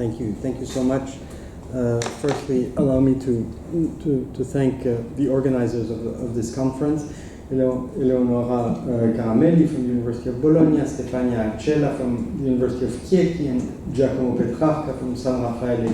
Thank you so much. Firstly, allow me to thank the organizers of this conference, Eleonora Caramelli from the University of Bologna, Stefania Accella from the University of Chieti, and Giacomo Petrarca from San Raffaele,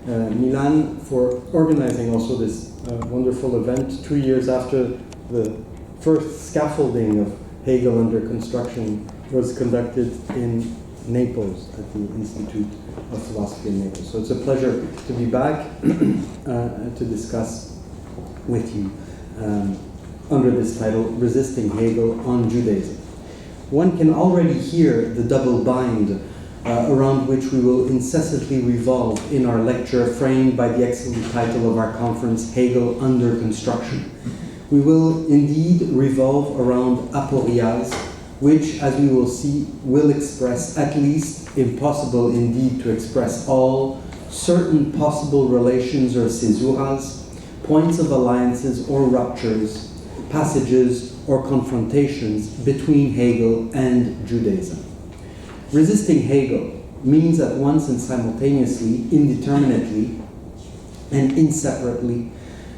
Milan, for organizing also this wonderful event 2 years after the first scaffolding of Hegel Under Construction was conducted in Naples at the Institute of Philosophy in Naples. So it's a pleasure to be back to discuss with you under this title, Resisting Hegel on Judaism. One can already hear the double bind around which we will incessantly revolve in our lecture, framed by the excellent title of our conference, Hegel Under Construction. We will indeed revolve around aporias, which, as we will see, will express, at least impossible indeed to express all, certain possible relations or caesuras, points of alliances or ruptures, passages or confrontations between Hegel and Judaism. Resisting Hegel means at once and simultaneously, indeterminately, and inseparably,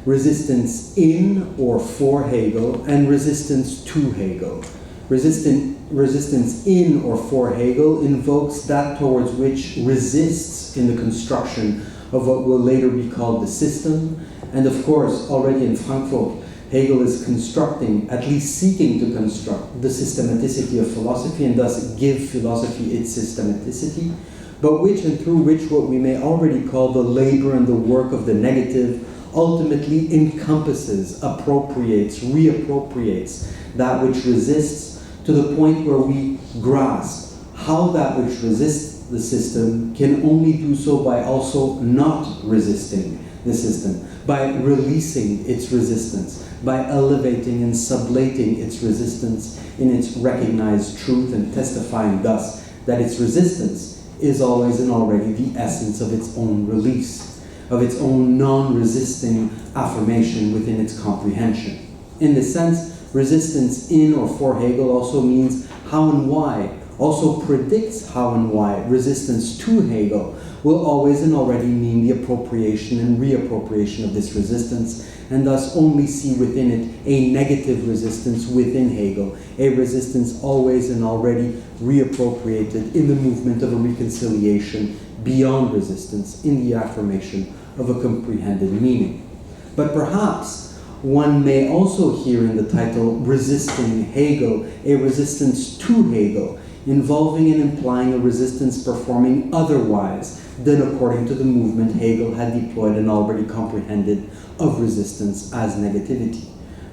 resistance in or for Hegel and resistance to Hegel. Resistance in or for Hegel invokes that towards which resists in the construction of what will later be called the system. And of course, already in Frankfurt, Hegel is constructing, at least seeking to construct, the systematicity of philosophy and thus give philosophy its systematicity, but which and through which what we may already call the labor and the work of the negative ultimately encompasses, appropriates, reappropriates that which resists, to the point where we grasp how that which resists the system can only do so by also not resisting the system, by releasing its resistance, by elevating and sublating its resistance in its recognized truth and testifying thus that its resistance is always and already the essence of its own release, of its own non-resisting affirmation within its comprehension. In this sense, resistance in or for Hegel also means how and why, also predicts how and why resistance to Hegel will always and already mean the appropriation and reappropriation of this resistance, and thus only see within it a negative resistance within Hegel, a resistance always and already reappropriated in the movement of a reconciliation beyond resistance in the affirmation of a comprehended meaning. But perhaps one may also hear in the title, Resisting Hegel, a resistance to Hegel, involving and implying a resistance performing otherwise than according to the movement Hegel had deployed and already comprehended of resistance as negativity.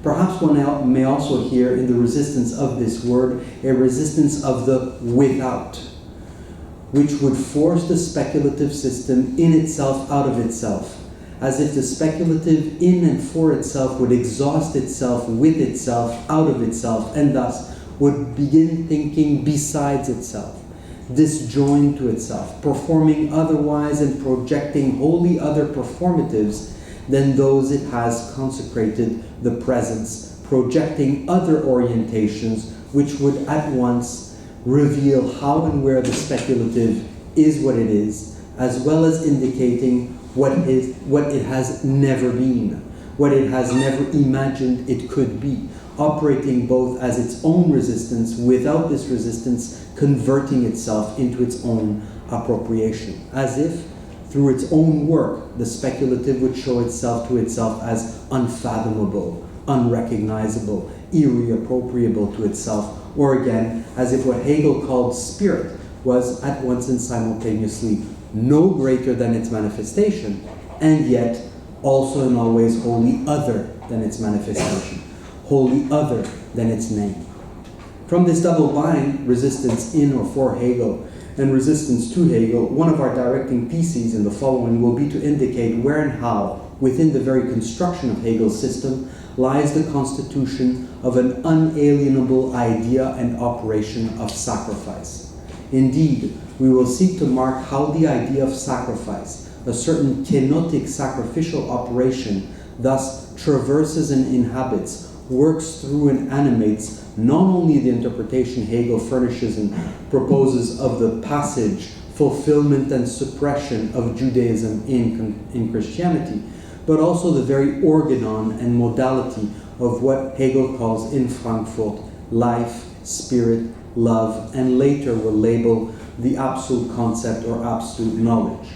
Perhaps one may also hear in the resistance of this word a resistance of the without, which would force the speculative system in itself out of itself, as if the speculative in and for itself would exhaust itself with itself, out of itself, and thus would begin thinking besides itself, disjoined to itself, performing otherwise and projecting wholly other performatives than those it has consecrated the presence, projecting other orientations which would at once reveal how and where the speculative is what it is, as well as indicating what it has never been, what it has never imagined it could be, operating both as its own resistance, without this resistance converting itself into its own appropriation, as if through its own work the speculative would show itself to itself as unfathomable, unrecognizable, irreappropriable to itself, or again, as if what Hegel called spirit was at once and simultaneously no greater than its manifestation, and yet also and always wholly other than its manifestation, wholly other than its name. From this double bind, resistance in or for Hegel and resistance to Hegel, one of our directing theses in the following will be to indicate where and how, within the very construction of Hegel's system, lies the constitution of an unalienable idea and operation of sacrifice. Indeed, we will seek to mark how the idea of sacrifice, a certain kenotic sacrificial operation, thus traverses and inhabits, works through and animates not only the interpretation Hegel furnishes and proposes of the passage fulfillment and suppression of Judaism in Christianity, but also the very organon and modality of what Hegel calls in Frankfurt life, spirit, love, and later will label the absolute concept or absolute knowledge.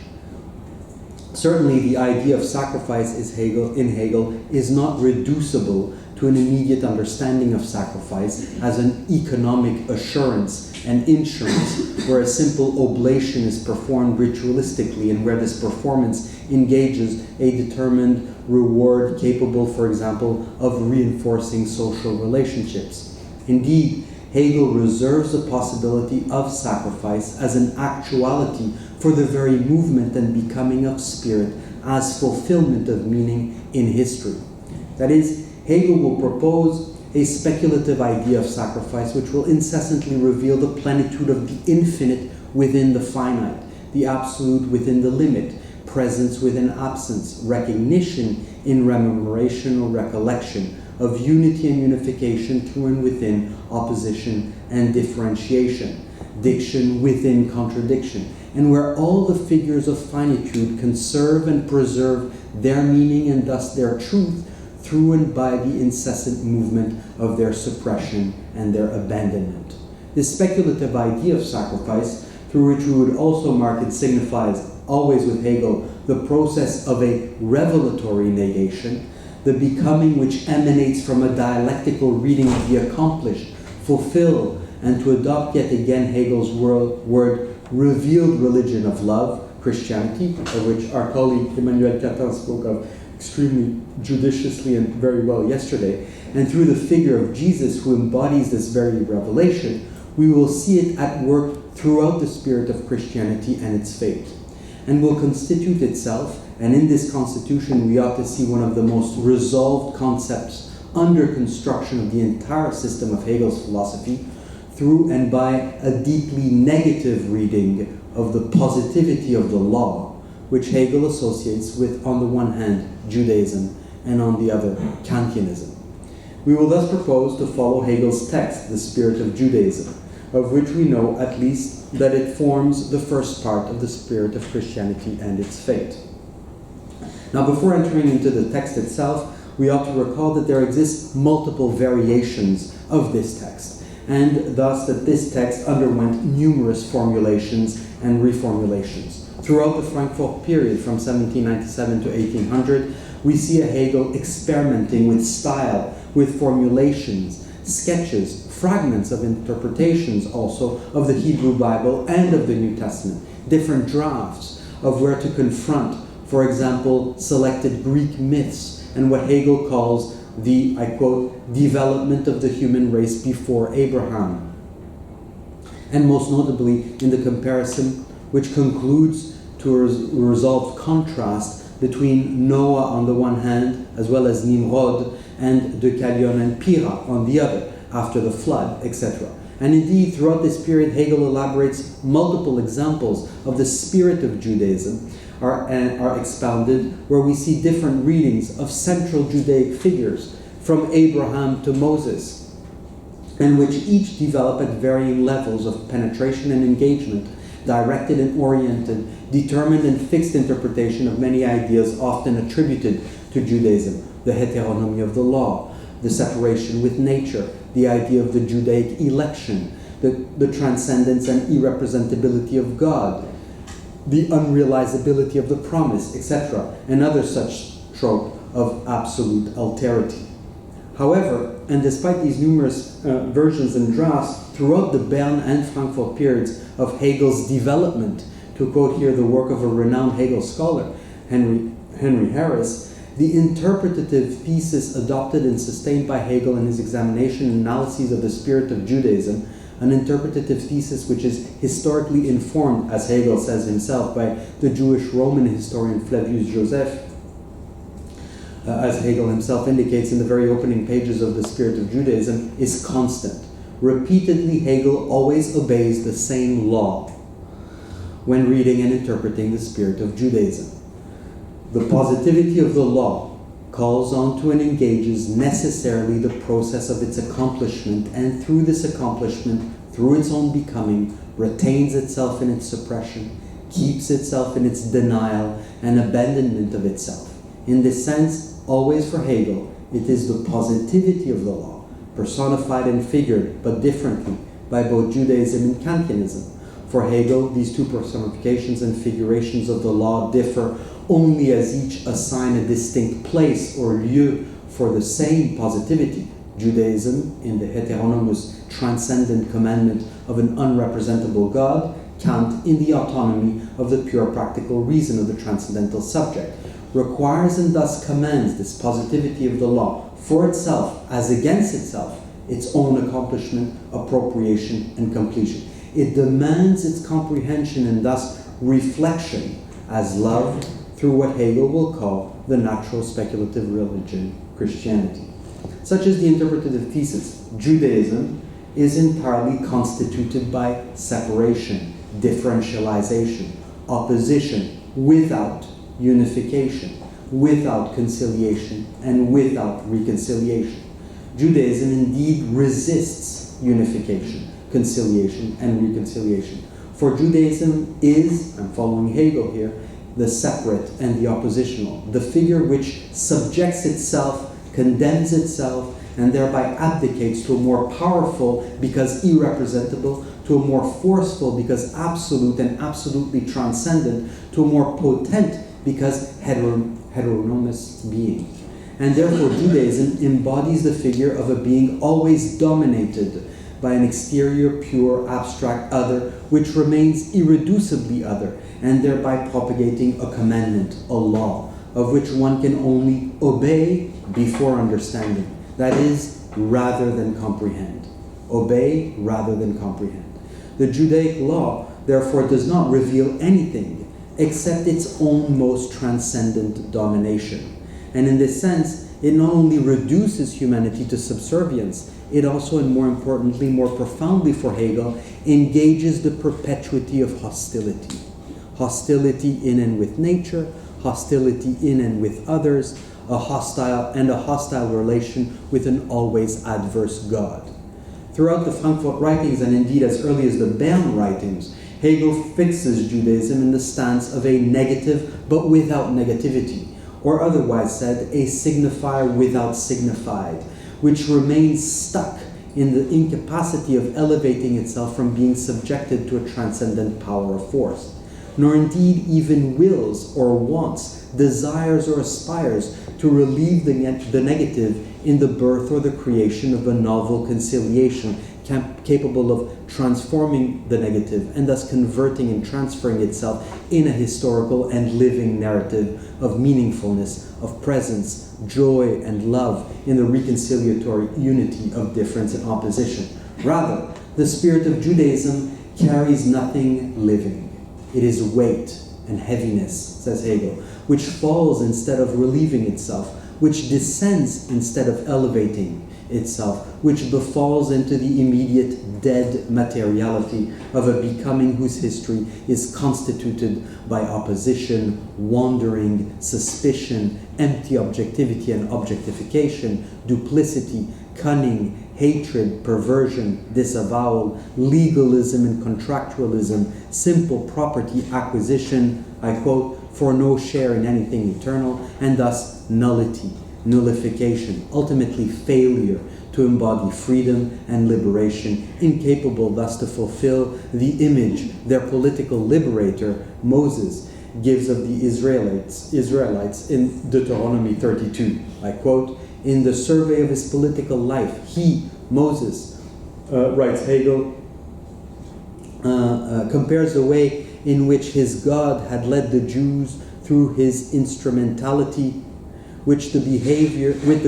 Certainly the idea of sacrifice in Hegel is not reducible to an immediate understanding of sacrifice as an economic assurance and insurance where a simple oblation is performed ritualistically and where this performance engages a determined reward capable, for example, of reinforcing social relationships. Indeed, Hegel reserves the possibility of sacrifice as an actuality for the very movement and becoming of spirit as fulfillment of meaning in history. That is, Hegel will propose a speculative idea of sacrifice which will incessantly reveal the plenitude of the infinite within the finite, the absolute within the limit, presence within absence, recognition in rememoration or recollection, of unity and unification through and within opposition and differentiation, diction within contradiction, and where all the figures of finitude conserve and preserve their meaning and thus their truth through and by the incessant movement of their suppression and their abandonment. This speculative idea of sacrifice, through which we would also mark it signifies, always with Hegel, the process of a revelatory negation, the becoming which emanates from a dialectical reading of the accomplished, fulfilled, and to adopt yet again Hegel's word, revealed religion of love, Christianity, of which our colleague Emmanuel Catin spoke of extremely judiciously and very well yesterday, and through the figure of Jesus who embodies this very revelation, we will see it at work throughout the spirit of Christianity and its faith, and will constitute itself, and in this constitution we ought to see one of the most resolved concepts under construction of the entire system of Hegel's philosophy, through and by a deeply negative reading of the positivity of the law, which Hegel associates with, on the one hand, Judaism, and on the other, Kantianism. We will thus propose to follow Hegel's text, The Spirit of Judaism, of which we know at least that it forms the first part of the spirit of Christianity and its fate. Now, before entering into the text itself, we ought to recall that there exist multiple variations of this text, and thus that this text underwent numerous formulations and reformulations. Throughout the Frankfurt period from 1797 to 1800, we see a Hegel experimenting with style, with formulations, sketches, fragments of interpretations also of the Hebrew Bible and of the New Testament, different drafts of where to confront, for example, selected Greek myths and what Hegel calls the, I quote, development of the human race before Abraham. And most notably in the comparison which concludes to a resolved contrast between Noah on the one hand, as well as Nimrod, and Deucalion and Pyrrha on the other, after the flood, etc. And indeed, throughout this period, Hegel elaborates multiple examples of the spirit of Judaism are expounded, where we see different readings of central Judaic figures, from Abraham to Moses, and which each develop at varying levels of penetration and engagement, directed and oriented, determined and fixed interpretation of many ideas often attributed to Judaism, the heteronomy of the law, the separation with nature, the idea of the Judaic election, the transcendence and irrepresentability of God, the unrealizability of the promise, etc., and other such trope of absolute alterity. However, and despite these numerous versions and drafts, throughout the Bern and Frankfurt periods of Hegel's development, to quote here the work of a renowned Hegel scholar, Henry Harris, the interpretative thesis adopted and sustained by Hegel in his examination and analyses of the spirit of Judaism, an interpretative thesis which is historically informed, as Hegel says himself, by the Jewish Roman historian Flavius Joseph, as Hegel himself indicates in the very opening pages of The Spirit of Judaism, is constant. Repeatedly, Hegel always obeys the same law when reading and interpreting the spirit of Judaism. The positivity of the law calls on to and engages necessarily the process of its accomplishment, and through this accomplishment, through its own becoming, retains itself in its suppression, keeps itself in its denial and abandonment of itself. In this sense, always for Hegel, it is the positivity of the law, personified and figured, but differently, by both Judaism and Kantianism. For Hegel, these two personifications and figurations of the law differ only as each assign a distinct place or lieu for the same positivity. Judaism, in the heteronymous transcendent commandment of an unrepresentable God, Kant, in the autonomy of the pure practical reason of the transcendental subject, requires and thus commands this positivity of the law for itself as against itself, its own accomplishment, appropriation, and completion. It demands its comprehension and thus reflection as love through what Hegel will call the natural speculative religion, Christianity. Such is the interpretative thesis. Judaism is entirely constituted by separation, differentialization, opposition, without unification, without conciliation, and without reconciliation. Judaism indeed resists unification, conciliation, and reconciliation. For Judaism is, I'm following Hegel here, the separate and the oppositional, the figure which subjects itself, condemns itself, and thereby abdicates to a more powerful because irrepresentable, to a more forceful because absolute and absolutely transcendent, to a more potent because heteronymous being. And therefore Judaism embodies the figure of a being always dominated by an exterior, pure, abstract other, which remains irreducibly other, and thereby propagating a commandment, a law, of which one can only obey before understanding. That is, rather than comprehend. Obey rather than comprehend. The Judaic law, therefore, does not reveal anything except its own most transcendent domination. And in this sense, it not only reduces humanity to subservience, it also, and more importantly, more profoundly for Hegel, engages the perpetuity of hostility. Hostility in and with nature, hostility in and with others, a hostile relation with an always adverse God. Throughout the Frankfurt writings, and indeed as early as the Bern writings, Hegel fixes Judaism in the stance of a negative but without negativity, or otherwise said, a signifier without signified, which remains stuck in the incapacity of elevating itself from being subjected to a transcendent power or force, nor indeed even wills or wants, desires or aspires to relieve the negative in the birth or the creation of a novel conciliation capable of transforming the negative and thus converting and transferring itself in a historical and living narrative of meaningfulness, of presence, joy, and love in the reconciliatory unity of difference and opposition. Rather, the spirit of Judaism carries nothing living. It is weight and heaviness, says Hegel, which falls instead of relieving itself, which descends instead of elevating itself, which befalls into the immediate dead materiality of a becoming whose history is constituted by opposition, wandering, suspicion, empty objectivity and objectification, duplicity, cunning, hatred, perversion, disavowal, legalism and contractualism, simple property acquisition, I quote, for no share in anything eternal, and thus nullity, nullification, ultimately failure to embody freedom and liberation, incapable thus to fulfill the image their political liberator, Moses, gives of the Israelites in Deuteronomy 32. I quote, in the survey of his political life, he, Moses, writes Hegel, compares the way in which his God had led the Jews through his instrumentality, with the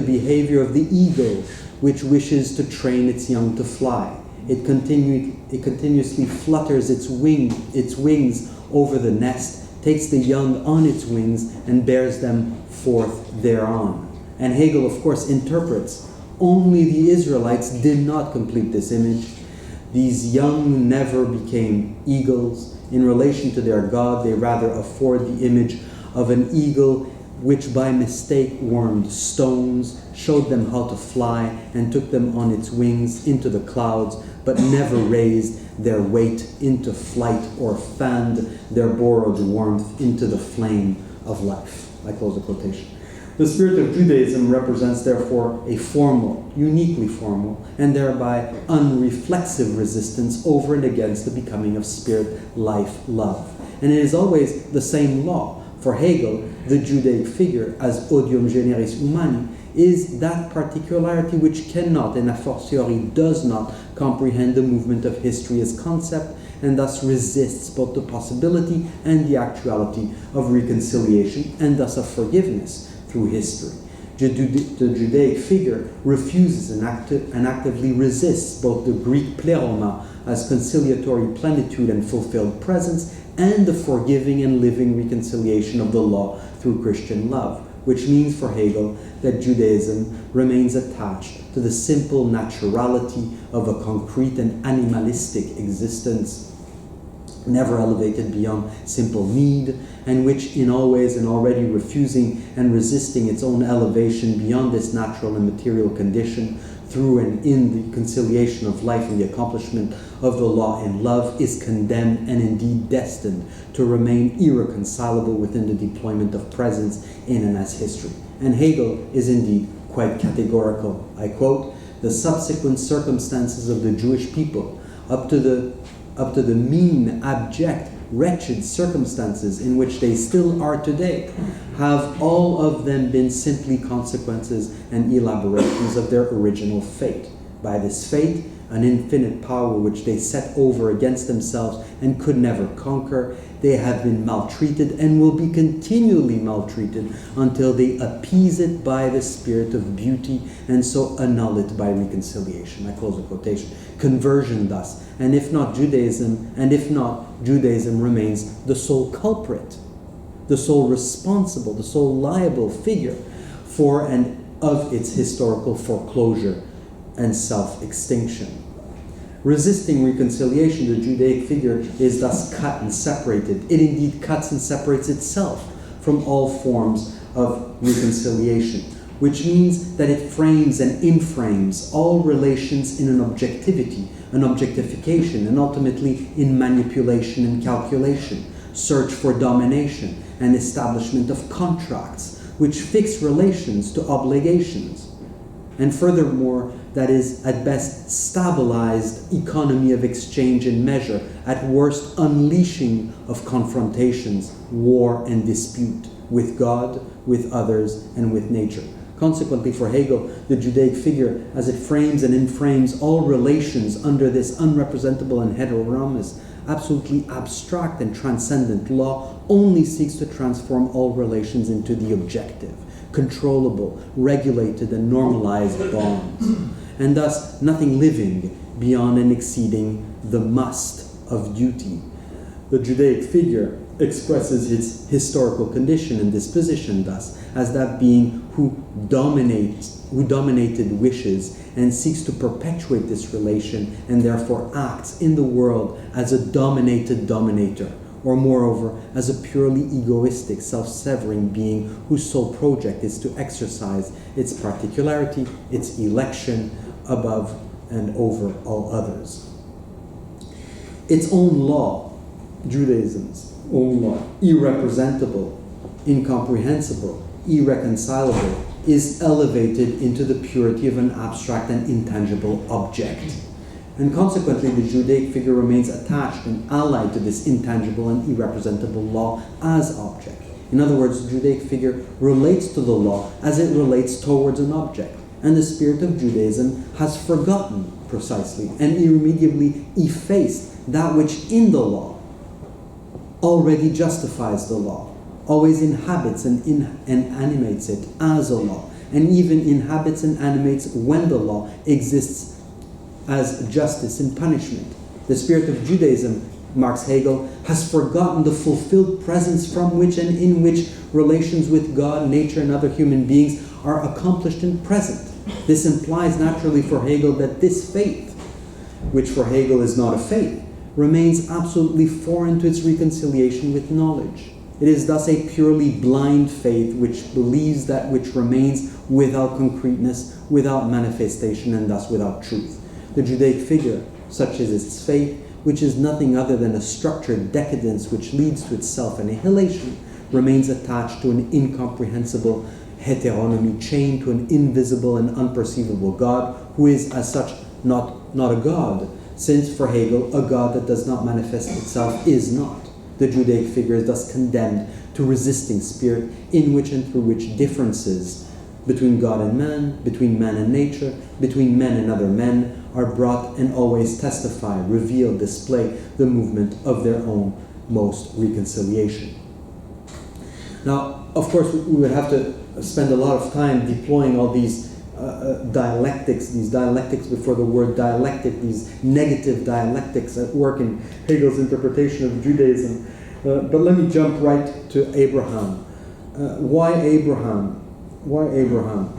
behavior of the eagle, which wishes to train its young to fly. It continuously flutters its wings over the nest, takes the young on its wings, and bears them forth thereon. And Hegel, of course, interprets, only the Israelites did not complete this image. These young never became eagles. In relation to their God, they rather afford the image of an eagle which by mistake warmed stones, showed them how to fly, and took them on its wings into the clouds, but never raised their weight into flight or fanned their borrowed warmth into the flame of life. I close the quotation. The spirit of Judaism represents, therefore, a formal, uniquely formal, and thereby unreflexive resistance over and against the becoming of spirit, life, love. And it is always the same law. For Hegel, the Judaic figure, as odium generis humani, is that particularity which cannot, and a fortiori does not, comprehend the movement of history as concept, and thus resists both the possibility and the actuality of reconciliation, and thus of forgiveness through history. The Judaic figure refuses and actively resists both the Greek pleroma as conciliatory plenitude and fulfilled presence, and the forgiving and living reconciliation of the law through Christian love, which means for Hegel that Judaism remains attached to the simple naturality of a concrete and animalistic existence, never elevated beyond simple need, and which in all ways, and already refusing and resisting its own elevation beyond this natural and material condition, through and in the conciliation of life and the accomplishment of the law in love, is condemned and indeed destined to remain irreconcilable within the deployment of presence in and as history. And Hegel is indeed quite categorical. I quote, "The subsequent circumstances of the Jewish people, up to the mean, abject, wretched circumstances in which they still are today, have all of them been simply consequences and elaborations of their original fate. By this fate, an infinite power which they set over against themselves and could never conquer, they have been maltreated and will be continually maltreated until they appease it by the spirit of beauty and so annul it by reconciliation." I close the quotation. Conversion thus, and if not, Judaism remains the sole culprit, the sole responsible, the sole liable figure for and of its historical foreclosure and self-extinction. Resisting reconciliation, the Judaic figure is thus cut and separated. It indeed cuts and separates itself from all forms of reconciliation, which means that it frames and inframes all relations in an objectivity, an objectification, and ultimately in manipulation and calculation, search for domination, and establishment of contracts, which fix relations to obligations. And furthermore, that is at best stabilized economy of exchange and measure, at worst unleashing of confrontations, war and dispute with God, with others, and with nature. Consequently, for Hegel, the Judaic figure, as it frames and inframes all relations under this unrepresentable and heteronomous, absolutely abstract and transcendent law, only seeks to transform all relations into the objective, controllable, regulated, and normalized bonds, and thus nothing living beyond and exceeding the must of duty. The Judaic figure expresses its historical condition and disposition thus as that being who dominated wishes and seeks to perpetuate this relation, and therefore acts in the world as a dominated dominator, or moreover as a purely egoistic, self-severing being whose sole project is to exercise its particularity, its election above and over all others. Its own law, Judaism's own law, irrepresentable, incomprehensible, irreconcilable, is elevated into the purity of an abstract and intangible object. And consequently, the Judaic figure remains attached and allied to this intangible and irrepresentable law as object. In other words, the Judaic figure relates to the law as it relates towards an object. And the spirit of Judaism has forgotten precisely and irremediably effaced that which in the law already justifies the law, always inhabits and animates it as a law, and even inhabits and animates when the law exists as justice and punishment. The spirit of Judaism, marks Hegel, has forgotten the fulfilled presence from which and in which relations with God, nature, and other human beings are accomplished and present. This implies naturally for Hegel that this faith, which for Hegel is not a faith, remains absolutely foreign to its reconciliation with knowledge. It is thus a purely blind faith which believes that which remains without concreteness, without manifestation, and thus without truth. The Judaic figure, such is its faith, which is nothing other than a structured decadence which leads to its self-annihilation, remains attached to an incomprehensible heteronomy, chained to an invisible and unperceivable God, who is as such not a God, since for Hegel, a God that does not manifest itself is not. The Judaic figure is thus condemned to resisting spirit, in which and through which differences between God and man, between man and nature, between men and other men, are brought and always testify, reveal, display the movement of their own most reconciliation. Now, of course, we would have to spend a lot of time deploying all these dialectics before the word dialectic, these negative dialectics at work in Hegel's interpretation of Judaism. But let me jump right to Abraham. Why Abraham? Why Abraham?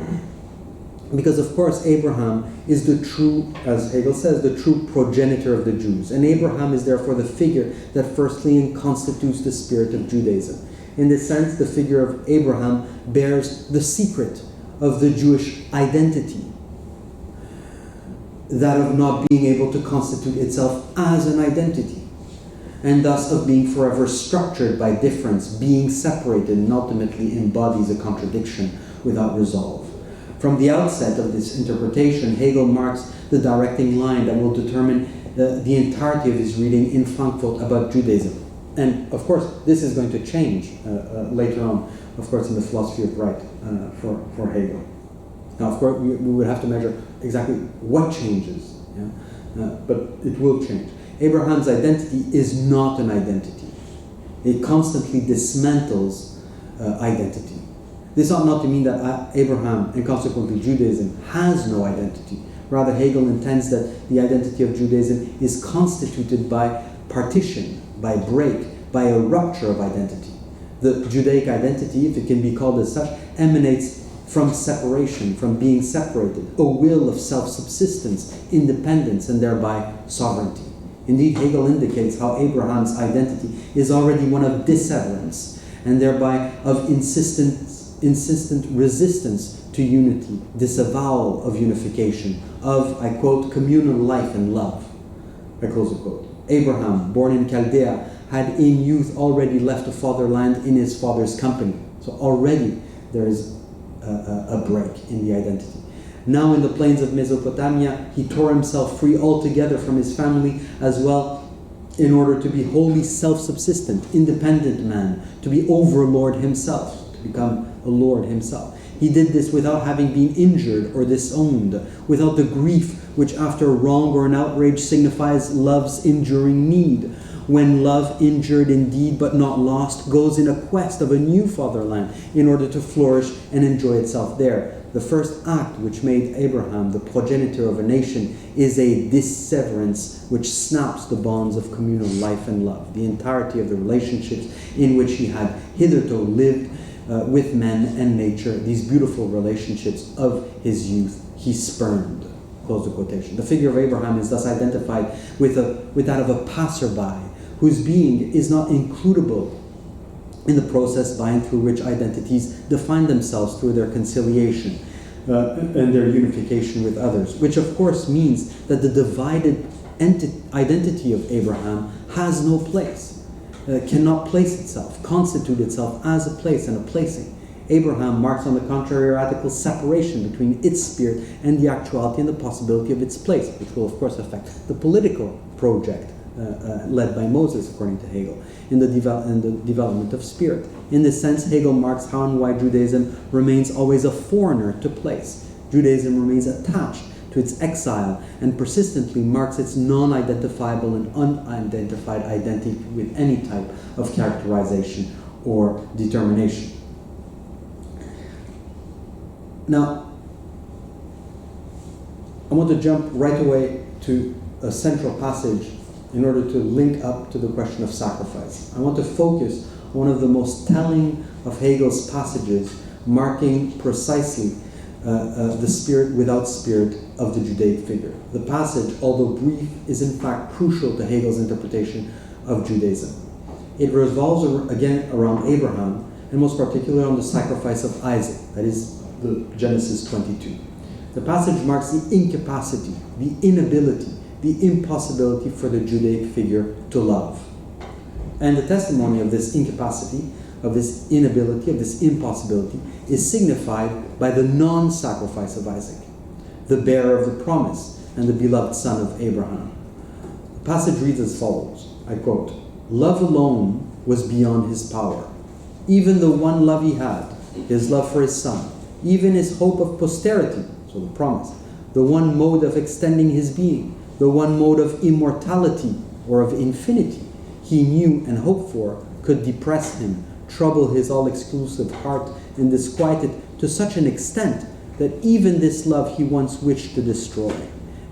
Because, of course, Abraham is the true, as Hegel says, the true progenitor of the Jews. And Abraham is therefore the figure that firstly constitutes the spirit of Judaism. In this sense, the figure of Abraham bears the secret of the Jewish identity, that of not being able to constitute itself as an identity, and thus of being forever structured by difference, being separated, and ultimately embodies a contradiction without resolve. From the outset of this interpretation, Hegel marks the directing line that will determine the entirety of his reading in Frankfurt about Judaism. And of course, this is going to change later on, of course, in the philosophy of right for Hegel. Now, of course, we would have to measure exactly what changes, but it will change. Abraham's identity is not an identity. It constantly dismantles identity. This ought not to mean that Abraham, and consequently Judaism, has no identity. Rather, Hegel intends that the identity of Judaism is constituted by partition, by break, by a rupture of identity. The Judaic identity, if it can be called as such, emanates from separation, from being separated, a will of self-subsistence, independence, and thereby sovereignty. Indeed, Hegel indicates how Abraham's identity is already one of disseverance, and thereby of insistent resistance to unity, disavowal of unification, of, I quote, communal life and love, I close the quote. Abraham, born in Chaldea, had in youth already left a fatherland in his father's company. So already there is a break in the identity. Now in the plains of Mesopotamia, he tore himself free altogether from his family as well, in order to be wholly self-subsistent, independent man, to be overlord himself, to become a lord himself. He did this without having been injured or disowned, without the grief which after a wrong or an outrage signifies love's enduring need, when love, injured indeed but not lost, goes in a quest of a new fatherland in order to flourish and enjoy itself there. The first act which made Abraham the progenitor of a nation is a disseverance which snaps the bonds of communal life and love. The entirety of the relationships in which he had hitherto lived with men and nature, these beautiful relationships of his youth, he spurned. Close the quotation. The figure of Abraham is thus identified with that of a passerby, whose being is not includable in the process by and through which identities define themselves through their conciliation and their unification with others, which of course means that the divided identity of Abraham has no place, cannot place itself, constitute itself as a place and a placing. Abraham marks, on the contrary, a radical separation between its spirit and the actuality and the possibility of its place, which will, of course, affect the political project led by Moses, according to Hegel, in the development of spirit. In this sense, Hegel marks how and why Judaism remains always a foreigner to place. Judaism remains attached to its exile and persistently marks its non-identifiable and unidentified identity with any type of characterization or determination. Now, I want to jump right away to a central passage in order to link up to the question of sacrifice. I want to focus on one of the most telling of Hegel's passages, marking precisely the spirit without spirit of the Judaic figure. The passage, although brief, is in fact crucial to Hegel's interpretation of Judaism. It revolves again around Abraham, and most particularly on the sacrifice of Isaac, that is the Genesis 22. The passage marks the incapacity, the inability, the impossibility for the Judaic figure to love. And the testimony of this incapacity, of this inability, of this impossibility, is signified by the non-sacrifice of Isaac, the bearer of the promise and the beloved son of Abraham. The passage reads as follows, I quote, "Love alone was beyond his power. Even the one love he had, his love for his son, even his hope of posterity," so the promise, "the one mode of extending his being, the one mode of immortality or of infinity he knew and hoped for, could depress him, trouble his all-exclusive heart, and disquiet it to such an extent that even this love he once wished to destroy.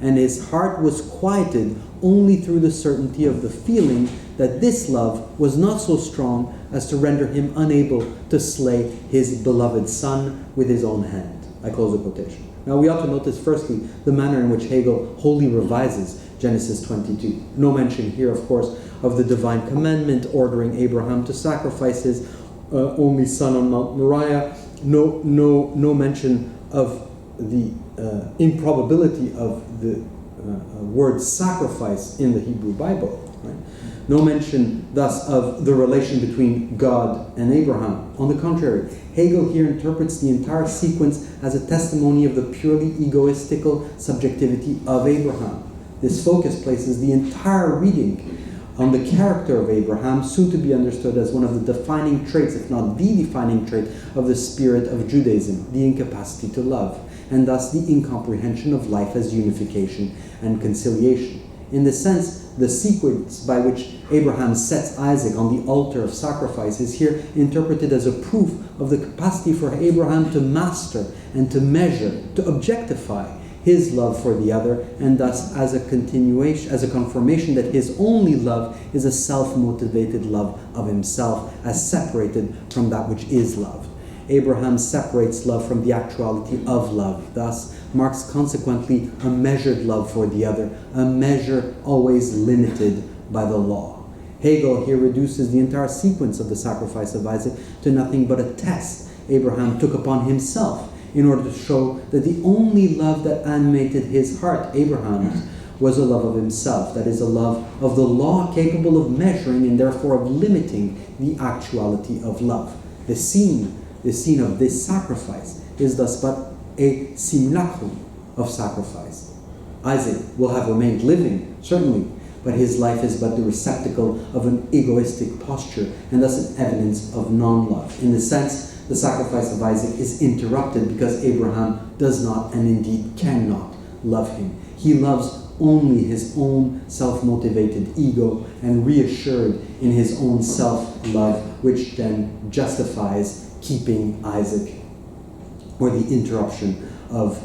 And his heart was quieted only through the certainty of the feeling that this love was not so strong as to render him unable to slay his beloved son with his own hand." I close the quotation. Now we ought to notice firstly the manner in which Hegel wholly revises Genesis 22. No mention here, of course, of the divine commandment ordering Abraham to sacrifice his only son on Mount Moriah. No mention of the improbability of the word sacrifice in the Hebrew Bible. Right? No mention, thus, of the relation between God and Abraham. On the contrary, Hegel here interprets the entire sequence as a testimony of the purely egoistical subjectivity of Abraham. This focus places the entire reading on the character of Abraham, soon to be understood as one of the defining traits, if not the defining trait, of the spirit of Judaism, the incapacity to love, and thus the incomprehension of life as unification and conciliation. In this sense, the sequence by which Abraham sets Isaac on the altar of sacrifice is here interpreted as a proof of the capacity for Abraham to master and to measure, to objectify his love for the other, and thus as a continuation, as a confirmation that his only love is a self-motivated love of himself, as separated from that which is loved. Abraham separates love from the actuality of love, thus marks consequently a measured love for the other, a measure always limited by the law. Hegel here reduces the entire sequence of the sacrifice of Isaac to nothing but a test Abraham took upon himself in order to show that the only love that animated his heart, Abraham's, was a love of himself, that is, a love of the law capable of measuring and therefore of limiting the actuality of love. The scene of this sacrifice is thus but a simulacrum of sacrifice. Isaac will have remained living, certainly, but his life is but the receptacle of an egoistic posture and thus an evidence of non-love. In this sense, the sacrifice of Isaac is interrupted because Abraham does not and indeed cannot love him. He loves only his own self-motivated ego and reassured in his own self-love, which then justifies keeping Isaac or the interruption of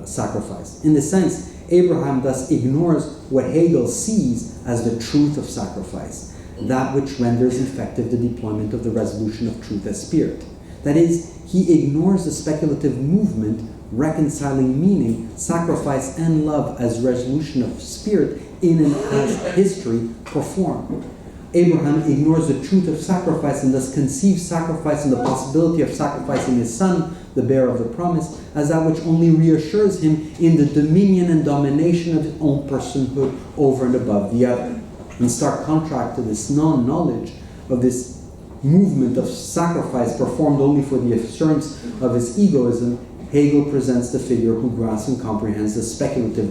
sacrifice. In this sense, Abraham thus ignores what Hegel sees as the truth of sacrifice, that which renders effective the deployment of the resolution of truth as spirit. That is, he ignores the speculative movement reconciling meaning, sacrifice, and love as resolution of spirit in and as history performed. Abraham ignores the truth of sacrifice and thus conceives sacrifice and the possibility of sacrificing his son, the bearer of the promise, as that which only reassures him in the dominion and domination of his own personhood over and above the other. In stark contrast to this non-knowledge of this movement of sacrifice performed only for the assurance of his egoism, Hegel presents the figure who grasps and comprehends the speculative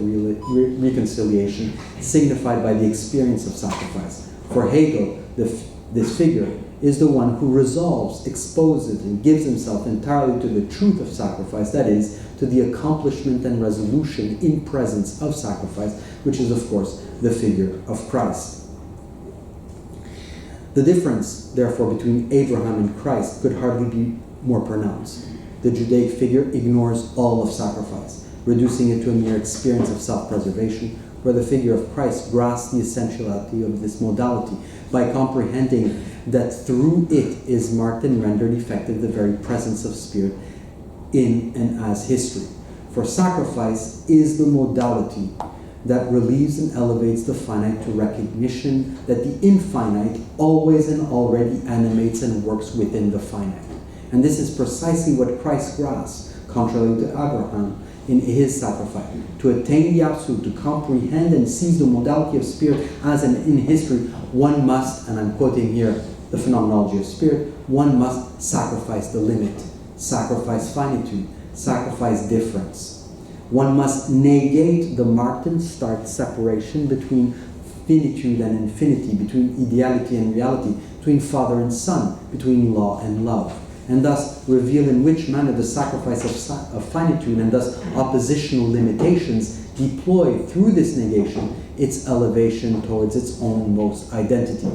reconciliation signified by the experience of sacrifice. For Hegel, this figure is the one who resolves, exposes, and gives himself entirely to the truth of sacrifice, that is, to the accomplishment and resolution in presence of sacrifice, which is, of course, the figure of Christ. The difference, therefore, between Abraham and Christ could hardly be more pronounced. The Judaic figure ignores all of sacrifice, reducing it to a mere experience of self-preservation, where the figure of Christ grasps the essentiality of this modality by comprehending that through it is marked and rendered effective the very presence of spirit in and as history. For sacrifice is the modality that relieves and elevates the finite to recognition that the infinite always and already animates and works within the finite. And this is precisely what Christ grasped, contrary to Abraham, in his sacrifice. To attain the absolute, to comprehend and seize the modality of spirit as in history, one must, and I'm quoting here the phenomenology of spirit, one must sacrifice the limit, sacrifice finitude, sacrifice difference. One must negate the Martin Stark separation between finitude and infinity, between ideality and reality, between father and son, between law and love, and thus reveal in which manner the sacrifice of finitude and thus oppositional limitations deploy through this negation its elevation towards its own most identity.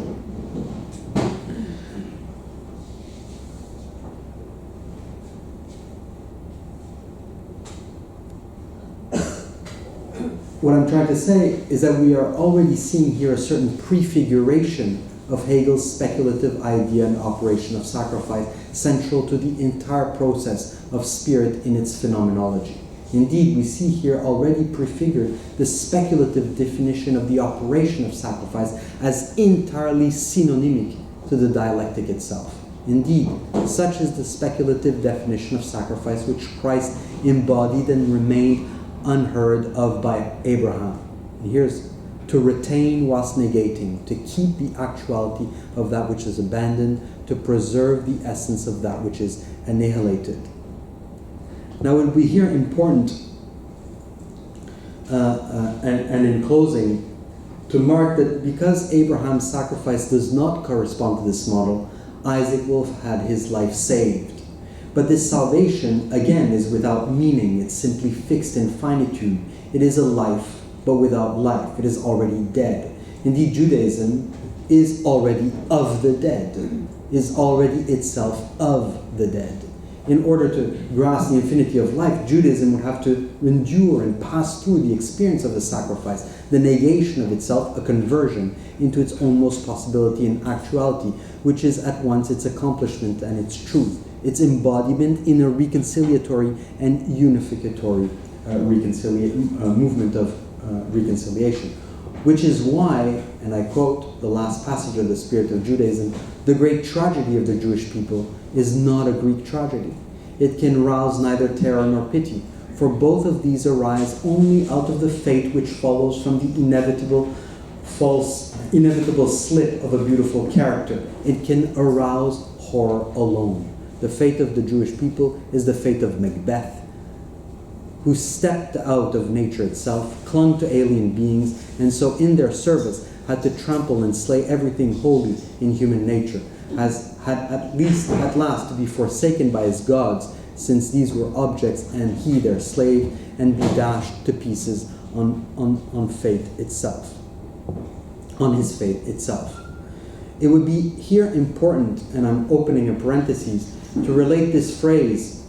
What I'm trying to say is that we are already seeing here a certain prefiguration of Hegel's speculative idea and operation of sacrifice, central to the entire process of spirit in its phenomenology. Indeed, we see here already prefigured the speculative definition of the operation of sacrifice as entirely synonymic to the dialectic itself. Indeed, such is the speculative definition of sacrifice which Christ embodied and remained unheard of by Abraham. And here's to retain whilst negating, to keep the actuality of that which is abandoned, to preserve the essence of that which is annihilated. Now it would be here important, and in closing, to mark that because Abraham's sacrifice does not correspond to this model, Isaac will have had his life saved. But this salvation, again, is without meaning. It's simply fixed in finitude. It is a life, but without life. It is already dead. Indeed, Judaism is already of the dead, is already itself of the dead. In order to grasp the infinity of life, Judaism would have to endure and pass through the experience of the sacrifice, the negation of itself, a conversion into its own most possibility and actuality, which is at once its accomplishment and its truth, its embodiment in a reconciliatory and unificatory movement of reconciliation. Which is why, and I quote the last passage of the Spirit of Judaism, the great tragedy of the Jewish people is not a Greek tragedy. It can rouse neither terror nor pity, for both of these arise only out of the fate which follows from the inevitable slip of a beautiful character. It can arouse horror alone. The fate of the Jewish people is the fate of Macbeth, who stepped out of nature itself, clung to alien beings, and so in their service had to trample and slay everything holy in human nature, had at last to be forsaken by his gods, since these were objects and he their slave, and be dashed to pieces on faith itself, on his faith itself. It would be here important, and I'm opening a parenthesis, to relate this phrase,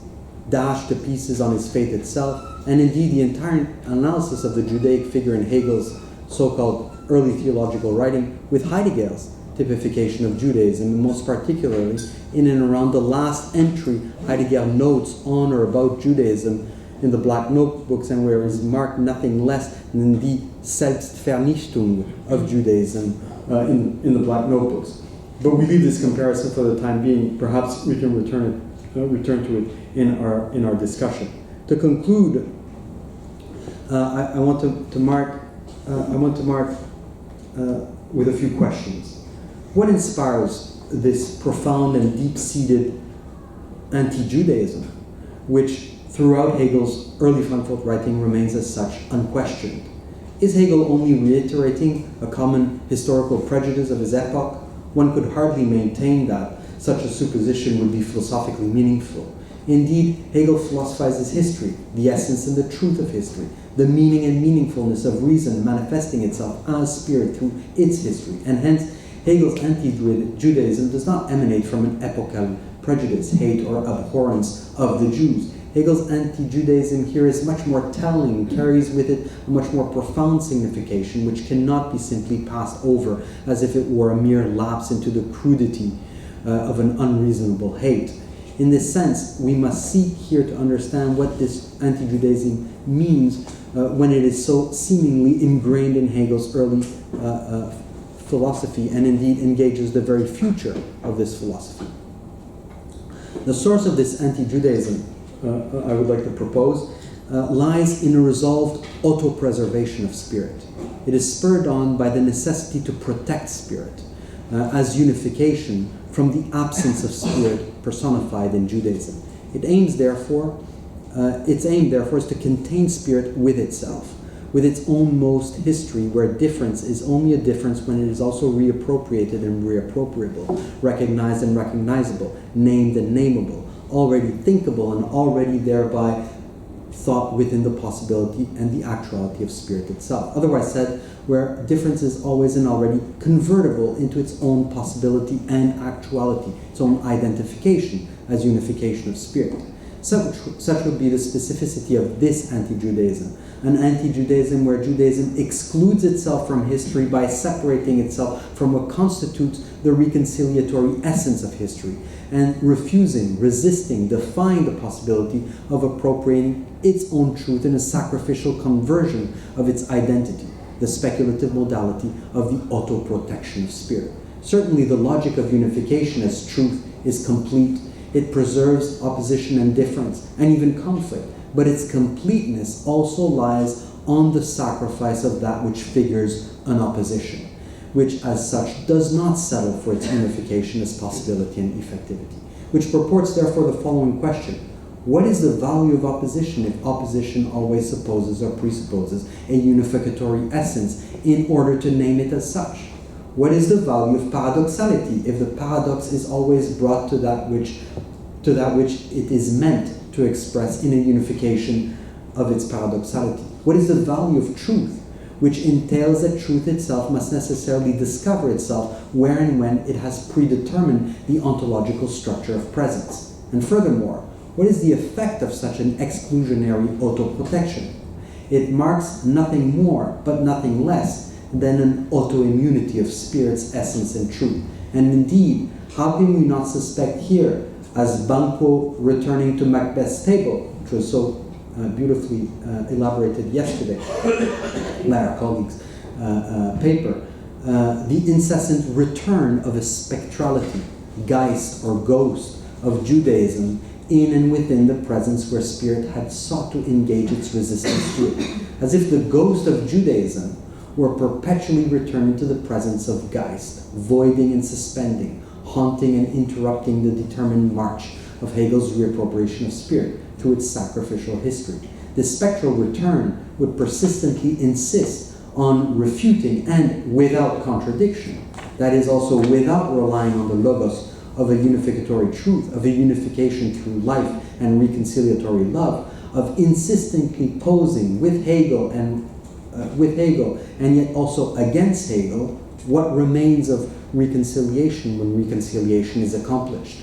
dashed to pieces on his faith itself, and indeed the entire analysis of the Judaic figure in Hegel's so-called early theological writing with Heidegger's typification of Judaism, and most particularly in and around the last entry Heidegger notes on or about Judaism in the Black Notebooks, and where is marked nothing less than the Selbstvernichtung of Judaism in the Black Notebooks. But we leave this comparison for the time being. Perhaps we can return to it in our discussion. To conclude, I want to mark with a few questions. What inspires this profound and deep-seated anti-Judaism, which throughout Hegel's early Frankfurt writing remains as such unquestioned? Is Hegel only reiterating a common historical prejudice of his epoch? One could hardly maintain that such a supposition would be philosophically meaningful. Indeed, Hegel philosophizes history, the essence and the truth of history, the meaning and meaningfulness of reason manifesting itself as spirit through its history, and hence Hegel's anti-Judaism does not emanate from an epochal prejudice, hate, or abhorrence of the Jews. Hegel's anti-Judaism here is much more telling, carries with it a much more profound signification, which cannot be simply passed over as if it were a mere lapse into the crudity of an unreasonable hate. In this sense, we must seek here to understand what this anti-Judaism means when it is so seemingly ingrained in Hegel's early philosophy and indeed engages the very future of this philosophy. The source of this anti-Judaism, I would like to propose, lies in a resolved auto-preservation of spirit. It is spurred on by the necessity to protect spirit as unification from the absence of spirit personified in Judaism. Its aim, therefore, is to contain spirit with itself, with its own most history, where difference is only a difference when it is also reappropriated and reappropriable, recognized and recognizable, named and nameable, already thinkable and already thereby thought within the possibility and the actuality of spirit itself. Otherwise said, where difference is always and already convertible into its own possibility and actuality, its own identification as unification of spirit. Such would be the specificity of this anti-Judaism, an anti-Judaism where Judaism excludes itself from history by separating itself from what constitutes the reconciliatory essence of history, and resisting, defying the possibility of appropriating its own truth in a sacrificial conversion of its identity, the speculative modality of the auto-protection of spirit. Certainly the logic of unification as truth is complete. It preserves opposition and difference, and even conflict, but its completeness also lies on the sacrifice of that which figures an opposition, which as such does not settle for its unification as possibility and effectivity, which purports therefore the following question: what is the value of opposition if opposition always supposes or presupposes a unificatory essence in order to name it as such? What is the value of paradoxality if the paradox is always brought to that which it is meant to express in a unification of its paradoxality? What is the value of truth, which entails that truth itself must necessarily discover itself where and when it has predetermined the ontological structure of presence? And furthermore, what is the effect of such an exclusionary auto-protection? It marks nothing more but nothing less than an autoimmunity of spirit's essence and truth. And indeed, how can we not suspect here, as Banquo returning to Macbeth's table, which was so beautifully elaborated yesterday in our colleague's paper, the incessant return of a spectrality, Geist or ghost of Judaism in and within the presence where spirit had sought to engage its resistance to it, as if the ghost of Judaism were perpetually returning to the presence of Geist, voiding and suspending, haunting and interrupting the determined march of Hegel's reappropriation of spirit through its sacrificial history. This spectral return would persistently insist on refuting and without contradiction, that is also without relying on the logos of a unificatory truth, of a unification through life and reconciliatory love, of insistently posing with Hegel and yet also against Hegel, what remains of reconciliation when reconciliation is accomplished?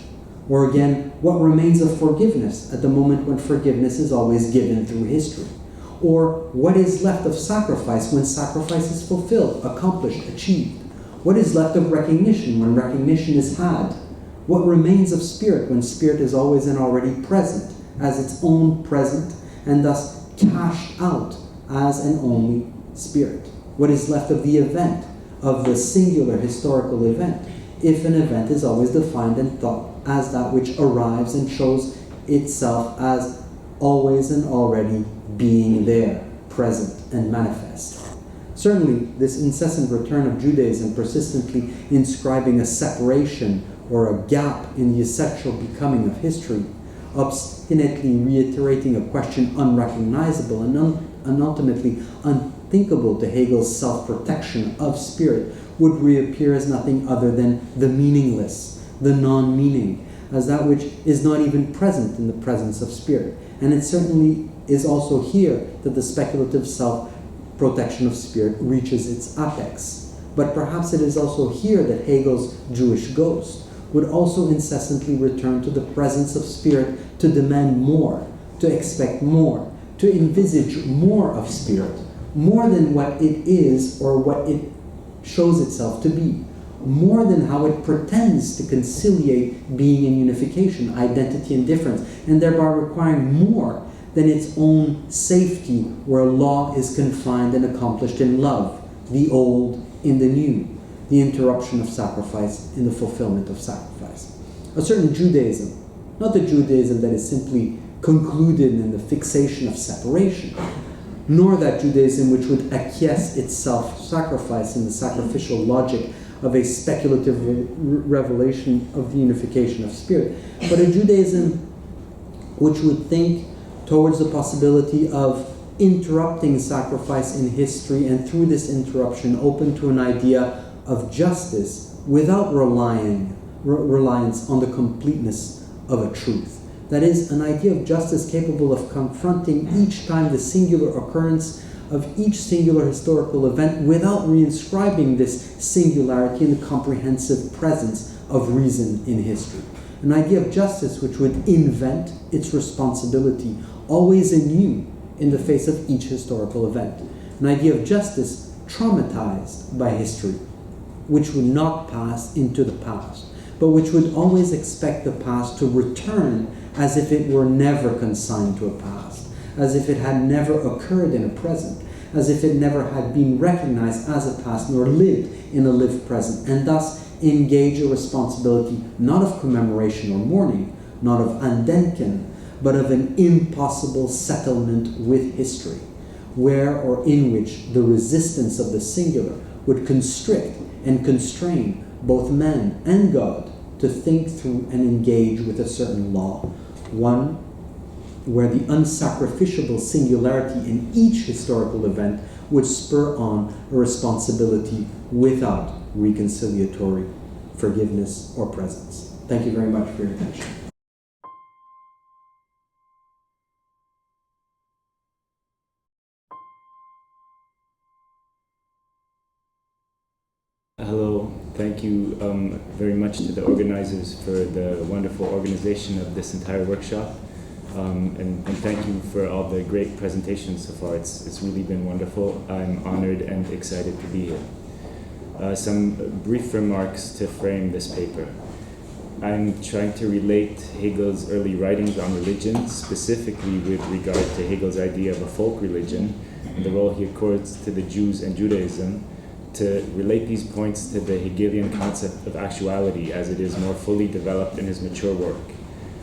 Or again, what remains of forgiveness at the moment when forgiveness is always given through history? Or what is left of sacrifice when sacrifice is fulfilled, accomplished, achieved? What is left of recognition when recognition is had? What remains of spirit when spirit is always and already present as its own present and thus cashed out as an only spirit? What is left of the event, of the singular historical event, if an event is always defined and thought as that which arrives and shows itself as always and already being there, present and manifest? Certainly, this incessant return of Judaism persistently inscribing a separation or a gap in the essential becoming of history, obstinately reiterating a question unrecognizable and ultimately unthinkable to Hegel's self-protection of spirit, would reappear as nothing other than the meaningless, the non-meaning, as that which is not even present in the presence of spirit. And it certainly is also here that the speculative self-protection of spirit reaches its apex. But perhaps it is also here that Hegel's Jewish ghost would also incessantly return to the presence of spirit to demand more, to expect more, to envisage more of spirit, more than what it is or what it shows itself to be, more than how it pretends to conciliate being and unification, identity and difference, and thereby requiring more than its own safety, where law is confined and accomplished in love, the old in the new, the interruption of sacrifice in the fulfillment of sacrifice. A certain Judaism, not the Judaism that is simply concluded in the fixation of separation, nor that Judaism which would acquiesce its self-sacrifice in the sacrificial logic of a speculative revelation of the unification of spirit, but a Judaism which would think towards the possibility of interrupting sacrifice in history, and through this interruption open to an idea of justice without reliance on the completeness of a truth. That is, an idea of justice capable of confronting each time the singular occurrence of each singular historical event without reinscribing this singularity in the comprehensive presence of reason in history. An idea of justice which would invent its responsibility always anew in the face of each historical event. An idea of justice traumatized by history, which would not pass into the past, but which would always expect the past to return as if it were never consigned to a past, as if it had never occurred in a present, as if it never had been recognized as a past nor lived in a lived present, and thus engage a responsibility not of commemoration or mourning, not of Andenken, but of an impossible settlement with history, where or in which the resistance of the singular would constrict and constrain both man and God to think through and engage with a certain law, one where the unsacrificiable singularity in each historical event would spur on a responsibility without reconciliatory forgiveness or presence. Thank you very much for your attention. Hello, thank you very much to the organizers for the wonderful organization of this entire workshop. And thank you for all the great presentations so far. It's really been wonderful. I'm honored and excited to be here. Some brief remarks to frame this paper. I'm trying to relate Hegel's early writings on religion, specifically with regard to Hegel's idea of a folk religion and the role he accords to the Jews and Judaism, to relate these points to the Hegelian concept of actuality as it is more fully developed in his mature work.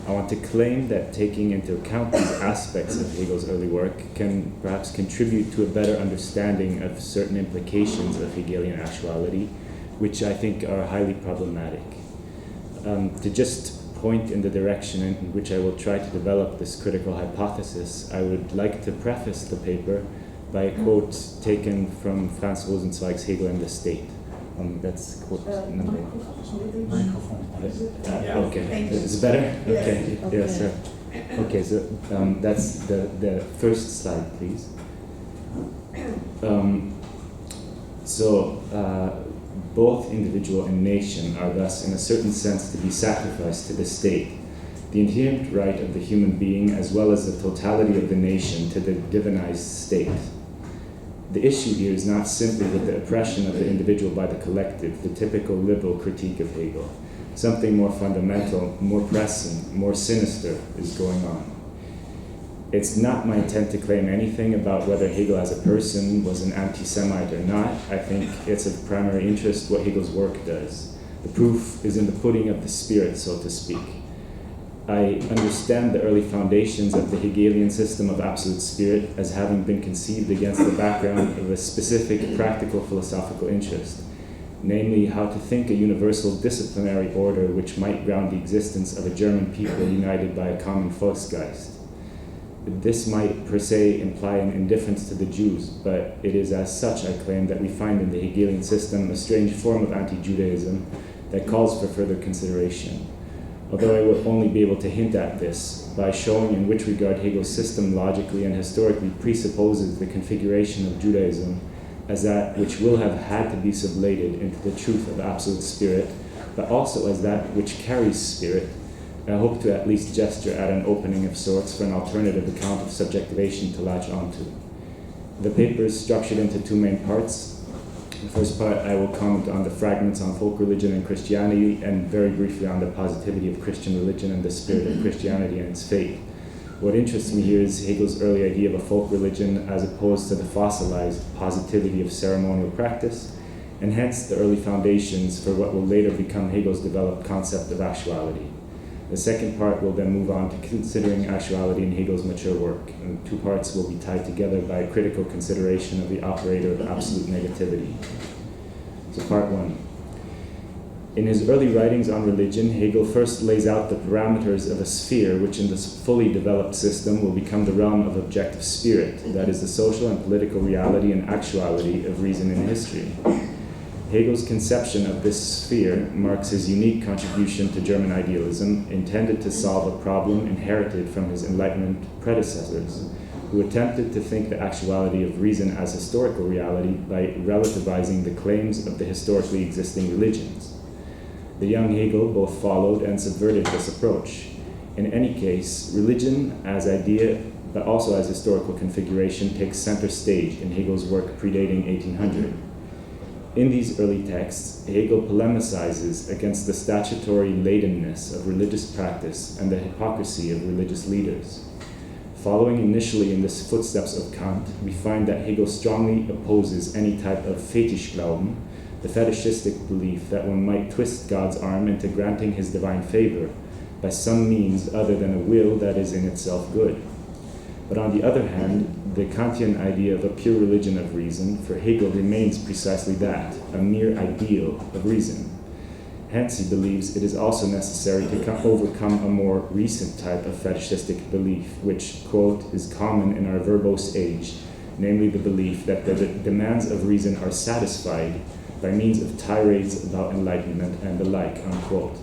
I want to claim that taking into account these aspects of Hegel's early work can perhaps contribute to a better understanding of certain implications of Hegelian actuality, which I think are highly problematic. To just point in the direction in which I will try to develop this critical hypothesis, I would like to preface the paper by a quote taken from Franz Rosenzweig's Hegel and the State. That's quote number. Okay, is it better? Okay, yes, sir. Okay, so that's the first slide, please. Both individual and nation are thus, in a certain sense, to be sacrificed to the state. The inherent right of the human being, as well as the totality of the nation, to the divinized state. The issue here is not simply with the oppression of the individual by the collective, the typical liberal critique of Hegel. Something more fundamental, more pressing, more sinister is going on. It's not my intent to claim anything about whether Hegel as a person was an anti-Semite or not. I think it's of primary interest what Hegel's work does. The proof is in the pudding of the spirit, so to speak. I understand the early foundations of the Hegelian system of absolute spirit as having been conceived against the background of a specific practical philosophical interest, namely how to think a universal disciplinary order which might ground the existence of a German people united by a common Volksgeist. This might per se imply an indifference to the Jews, but it is as such, I claim, that we find in the Hegelian system a strange form of anti-Judaism that calls for further consideration. Although I will only be able to hint at this by showing in which regard Hegel's system logically and historically presupposes the configuration of Judaism as that which will have had to be sublated into the truth of absolute spirit, but also as that which carries spirit. I hope to at least gesture at an opening of sorts for an alternative account of subjectivation to latch onto. The paper is structured into two main parts. In the first part, I will comment on the fragments on folk religion and Christianity, and very briefly on the positivity of Christian religion and the spirit of Christianity and its fate. What interests me here is Hegel's early idea of a folk religion as opposed to the fossilized positivity of ceremonial practice, and hence the early foundations for what will later become Hegel's developed concept of actuality. The second part will then move on to considering actuality in Hegel's mature work, and the two parts will be tied together by a critical consideration of the operator of absolute negativity. So part one. In his early writings on religion, Hegel first lays out the parameters of a sphere which in this fully developed system will become the realm of objective spirit, that is the social and political reality and actuality of reason in history. Hegel's conception of this sphere marks his unique contribution to German idealism, intended to solve a problem inherited from his Enlightenment predecessors, who attempted to think the actuality of reason as historical reality by relativizing the claims of the historically existing religions. The young Hegel both followed and subverted this approach. In any case, religion as idea, but also as historical configuration, takes center stage in Hegel's work predating 1800. In these early texts, Hegel polemicizes against the statutory ladenness of religious practice and the hypocrisy of religious leaders. Following initially in the footsteps of Kant, we find that Hegel strongly opposes any type of Fetischglauben, the fetishistic belief that one might twist God's arm into granting his divine favor by some means other than a will that is in itself good. But on the other hand, the Kantian idea of a pure religion of reason for Hegel remains precisely that, a mere ideal of reason. Hence, he believes it is also necessary to overcome a more recent type of fetishistic belief, which, quote, is common in our verbose age, namely the belief that the demands of reason are satisfied by means of tirades about enlightenment and the like, unquote.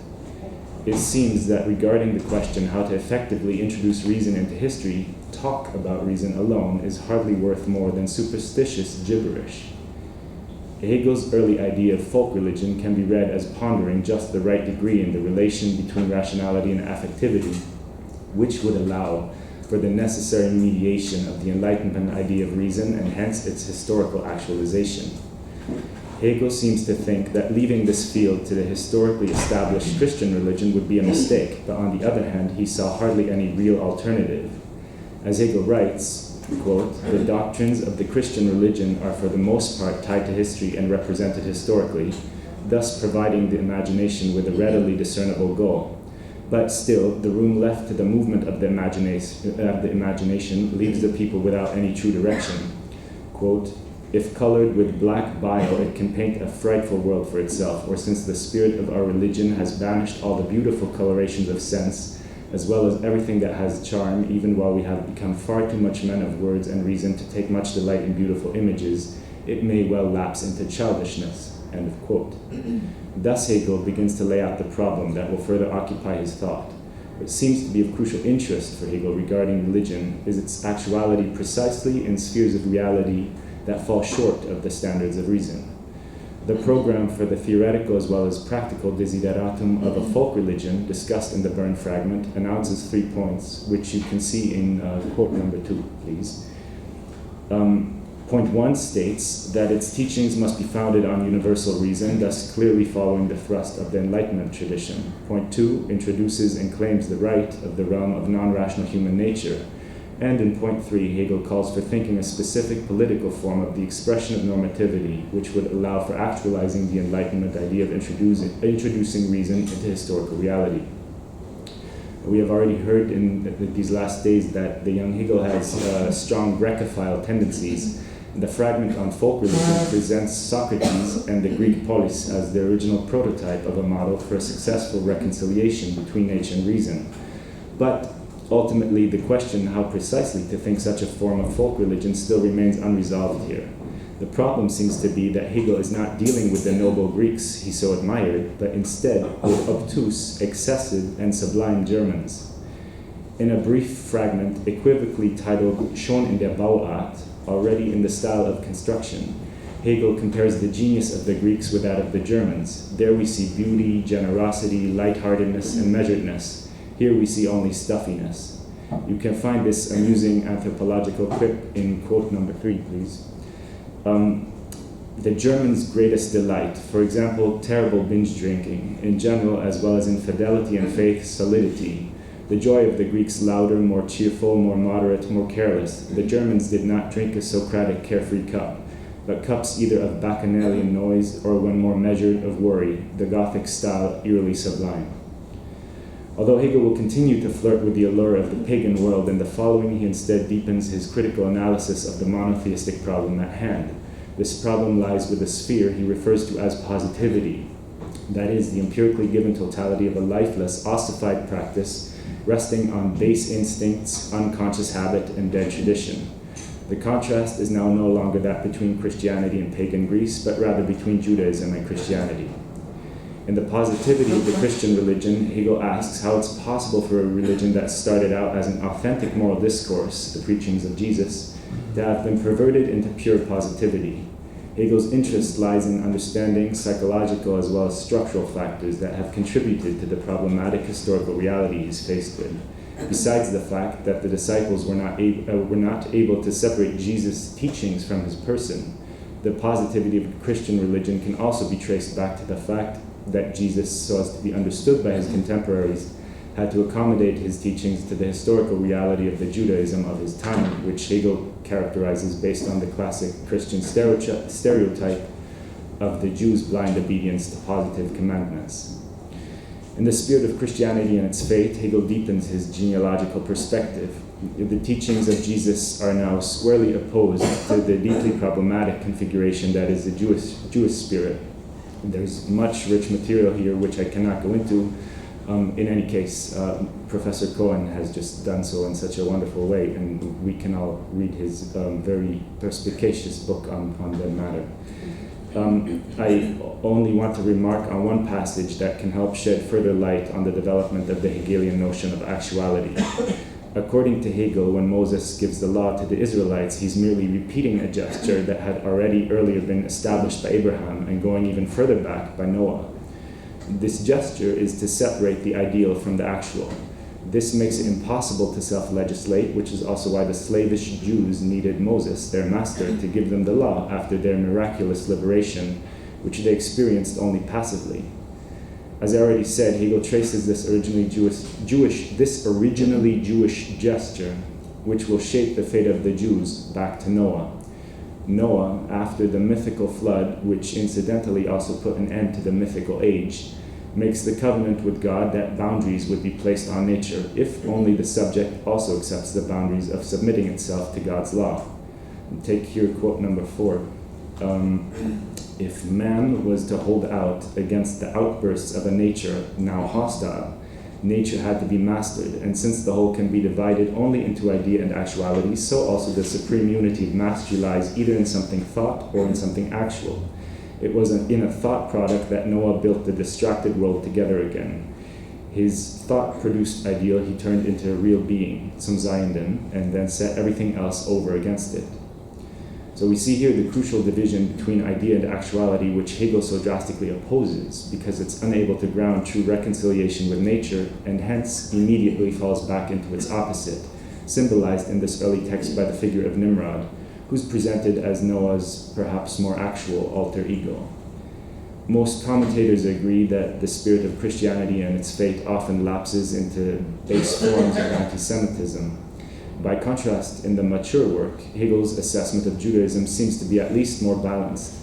It seems that regarding the question how to effectively introduce reason into history, talk about reason alone is hardly worth more than superstitious gibberish. Hegel's early idea of folk religion can be read as pondering just the right degree in the relation between rationality and affectivity, which would allow for the necessary mediation of the Enlightenment idea of reason and hence its historical actualization. Hegel seems to think that leaving this field to the historically established Christian religion would be a mistake, but on the other hand, he saw hardly any real alternative. As Hegel writes, quote, the doctrines of the Christian religion are for the most part tied to history and represented historically, thus providing the imagination with a readily discernible goal. But still, the room left to the movement of the imagination leaves the people without any true direction. Quote, if colored with black bile, it can paint a frightful world for itself, or since the spirit of our religion has banished all the beautiful colorations of sense, as well as everything that has charm, even while we have become far too much men of words and reason to take much delight in beautiful images, it may well lapse into childishness, end of quote. Thus Hegel begins to lay out the problem that will further occupy his thought. What seems to be of crucial interest for Hegel regarding religion is its actuality precisely in spheres of reality that fall short of the standards of reason. The program for the theoretical as well as practical desideratum of a folk religion discussed in the Bern fragment announces 3 points, which you can see in quote number 2, please. Point 1 states that its teachings must be founded on universal reason, thus clearly following the thrust of the Enlightenment tradition. Point 2 introduces and claims the right of the realm of non-rational human nature. And in point 3, Hegel calls for thinking a specific political form of the expression of normativity, which would allow for actualizing the Enlightenment idea of introducing reason into historical reality. We have already heard in these last days that the young Hegel has strong Grecophile tendencies. The fragment on folk religion presents Socrates and the Greek polis as the original prototype of a model for a successful reconciliation between nature and reason. But ultimately, the question how precisely to think such a form of folk religion still remains unresolved here. The problem seems to be that Hegel is not dealing with the noble Greeks he so admired, but instead with obtuse, excessive, and sublime Germans. In a brief fragment equivocally titled Schon in der Bauart, already in the style of construction, Hegel compares the genius of the Greeks with that of the Germans. There we see beauty, generosity, lightheartedness, and measuredness. Here we see only stuffiness. You can find this amusing anthropological quip in quote number 3, please. The Germans' greatest delight, for example, terrible binge drinking, in general as well as in fidelity and faith, solidity, The joy of the Greeks louder, more cheerful, more moderate, more careless. The Germans did not drink a Socratic carefree cup, but cups either of bacchanalian noise or, when more measured, of worry, the Gothic style eerily sublime. Although Hegel will continue to flirt with the allure of the pagan world in the following, he instead deepens his critical analysis of the monotheistic problem at hand. This problem lies with a sphere he refers to as positivity, that is, the empirically given totality of a lifeless, ossified practice resting on base instincts, unconscious habit, and dead tradition. The contrast is now no longer that between Christianity and pagan Greece, but rather between Judaism and Christianity. In the positivity of the Christian religion, Hegel asks how it's possible for a religion that started out as an authentic moral discourse, the preachings of Jesus, to have been perverted into pure positivity. Hegel's interest lies in understanding psychological as well as structural factors that have contributed to the problematic historical reality he's faced with, besides the fact that the disciples were not able to separate Jesus' teachings from his person. The positivity of Christian religion can also be traced back to the fact that Jesus, so as to be understood by his contemporaries, had to accommodate his teachings to the historical reality of the Judaism of his time, which Hegel characterizes based on the classic Christian stereotype of the Jews' blind obedience to positive commandments. In the spirit of Christianity and its fate, Hegel deepens his genealogical perspective. The teachings of Jesus are now squarely opposed to the deeply problematic configuration that is the Jewish spirit. There's much rich material here which I cannot go into. In any case, Professor Cohen has just done so in such a wonderful way, and we can all read his very perspicacious book on the matter. I only want to remark on one passage that can help shed further light on the development of the Hegelian notion of actuality. According to Hegel, when Moses gives the law to the Israelites, he's merely repeating a gesture that had already earlier been established by Abraham and going even further back by Noah. This gesture is to separate the ideal from the actual. This makes it impossible to self-legislate, which is also why the slavish Jews needed Moses, their master, to give them the law after their miraculous liberation, which they experienced only passively. As I already said, Hegel traces this originally Jewish gesture, which will shape the fate of the Jews, back to Noah. Noah, after the mythical flood, which incidentally also put an end to the mythical age, makes the covenant with God that boundaries would be placed on nature, if only the subject also accepts the boundaries of submitting itself to God's law. And take here quote number 4. If man was to hold out against the outbursts of a nature now hostile, nature had to be mastered, and since the whole can be divided only into idea and actuality, so also the supreme unity of mastery lies either in something thought or in something actual. It was in a thought product that Noah built the distracted world together again. His thought-produced ideal he turned into a real being, zum Seienden, and then set everything else over against it. So we see here the crucial division between idea and actuality, which Hegel so drastically opposes because it's unable to ground true reconciliation with nature, and hence immediately falls back into its opposite, symbolized in this early text by the figure of Nimrod, who's presented as Noah's perhaps more actual alter ego. Most commentators agree that the spirit of Christianity and its fate often lapses into base forms of anti-Semitism. By contrast, in the mature work, Hegel's assessment of Judaism seems to be at least more balanced.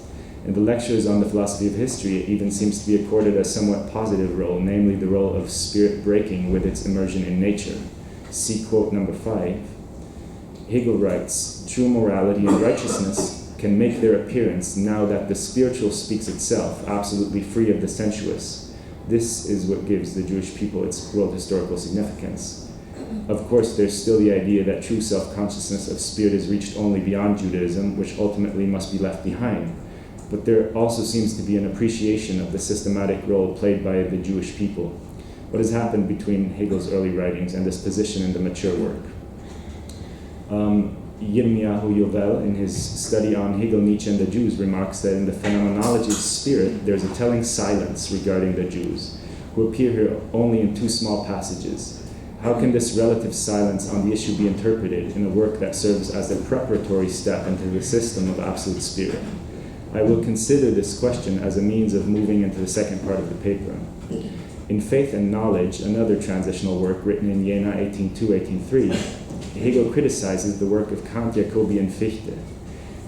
In the lectures on the philosophy of history, it even seems to be accorded a somewhat positive role, namely the role of spirit breaking with its immersion in nature. See quote number 5. Hegel writes, "True morality and righteousness can make their appearance now that the spiritual speaks itself, absolutely free of the sensuous. This is what gives the Jewish people its world historical significance." Of course, there's still the idea that true self-consciousness of spirit is reached only beyond Judaism, which ultimately must be left behind. But there also seems to be an appreciation of the systematic role played by the Jewish people. What has happened between Hegel's early writings and this position in the mature work? Yirmiyahu Yovel, in his study on Hegel, Nietzsche, and the Jews, remarks that in the phenomenology of spirit, there's a telling silence regarding the Jews, who appear here only in 2 small passages. How can this relative silence on the issue be interpreted in a work that serves as a preparatory step into the system of absolute spirit? I will consider this question as a means of moving into the second part of the paper. In Faith and Knowledge, another transitional work written in Jena 1802-1803, Hegel criticizes the work of Kant, Jacobi, and Fichte.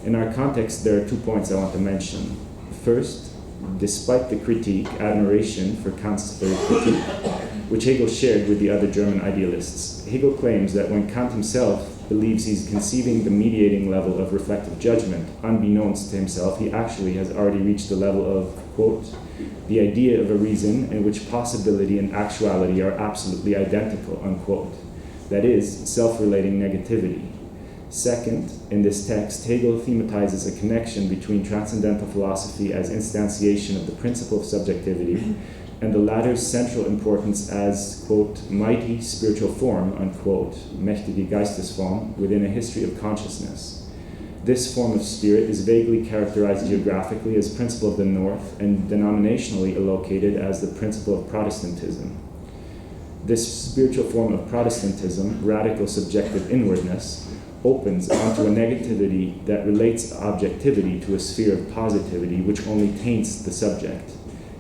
In our context, there are 2 points I want to mention. First, despite the critique, admiration for Kant's third critique, which Hegel shared with the other German idealists, Hegel claims that when Kant himself believes he's conceiving the mediating level of reflective judgment, unbeknownst to himself, he actually has already reached the level of, quote, the idea of a reason in which possibility and actuality are absolutely identical, unquote. That is, self-relating negativity. Second, in this text, Hegel thematizes a connection between transcendental philosophy as instantiation of the principle of subjectivity and the latter's central importance as, quote, mighty spiritual form, unquote, mächtige Geistesform, within a history of consciousness. This form of spirit is vaguely characterized geographically as principle of the North and denominationally allocated as the principle of Protestantism. This spiritual form of Protestantism, radical subjective inwardness, opens onto a negativity that relates objectivity to a sphere of positivity which only taints the subject.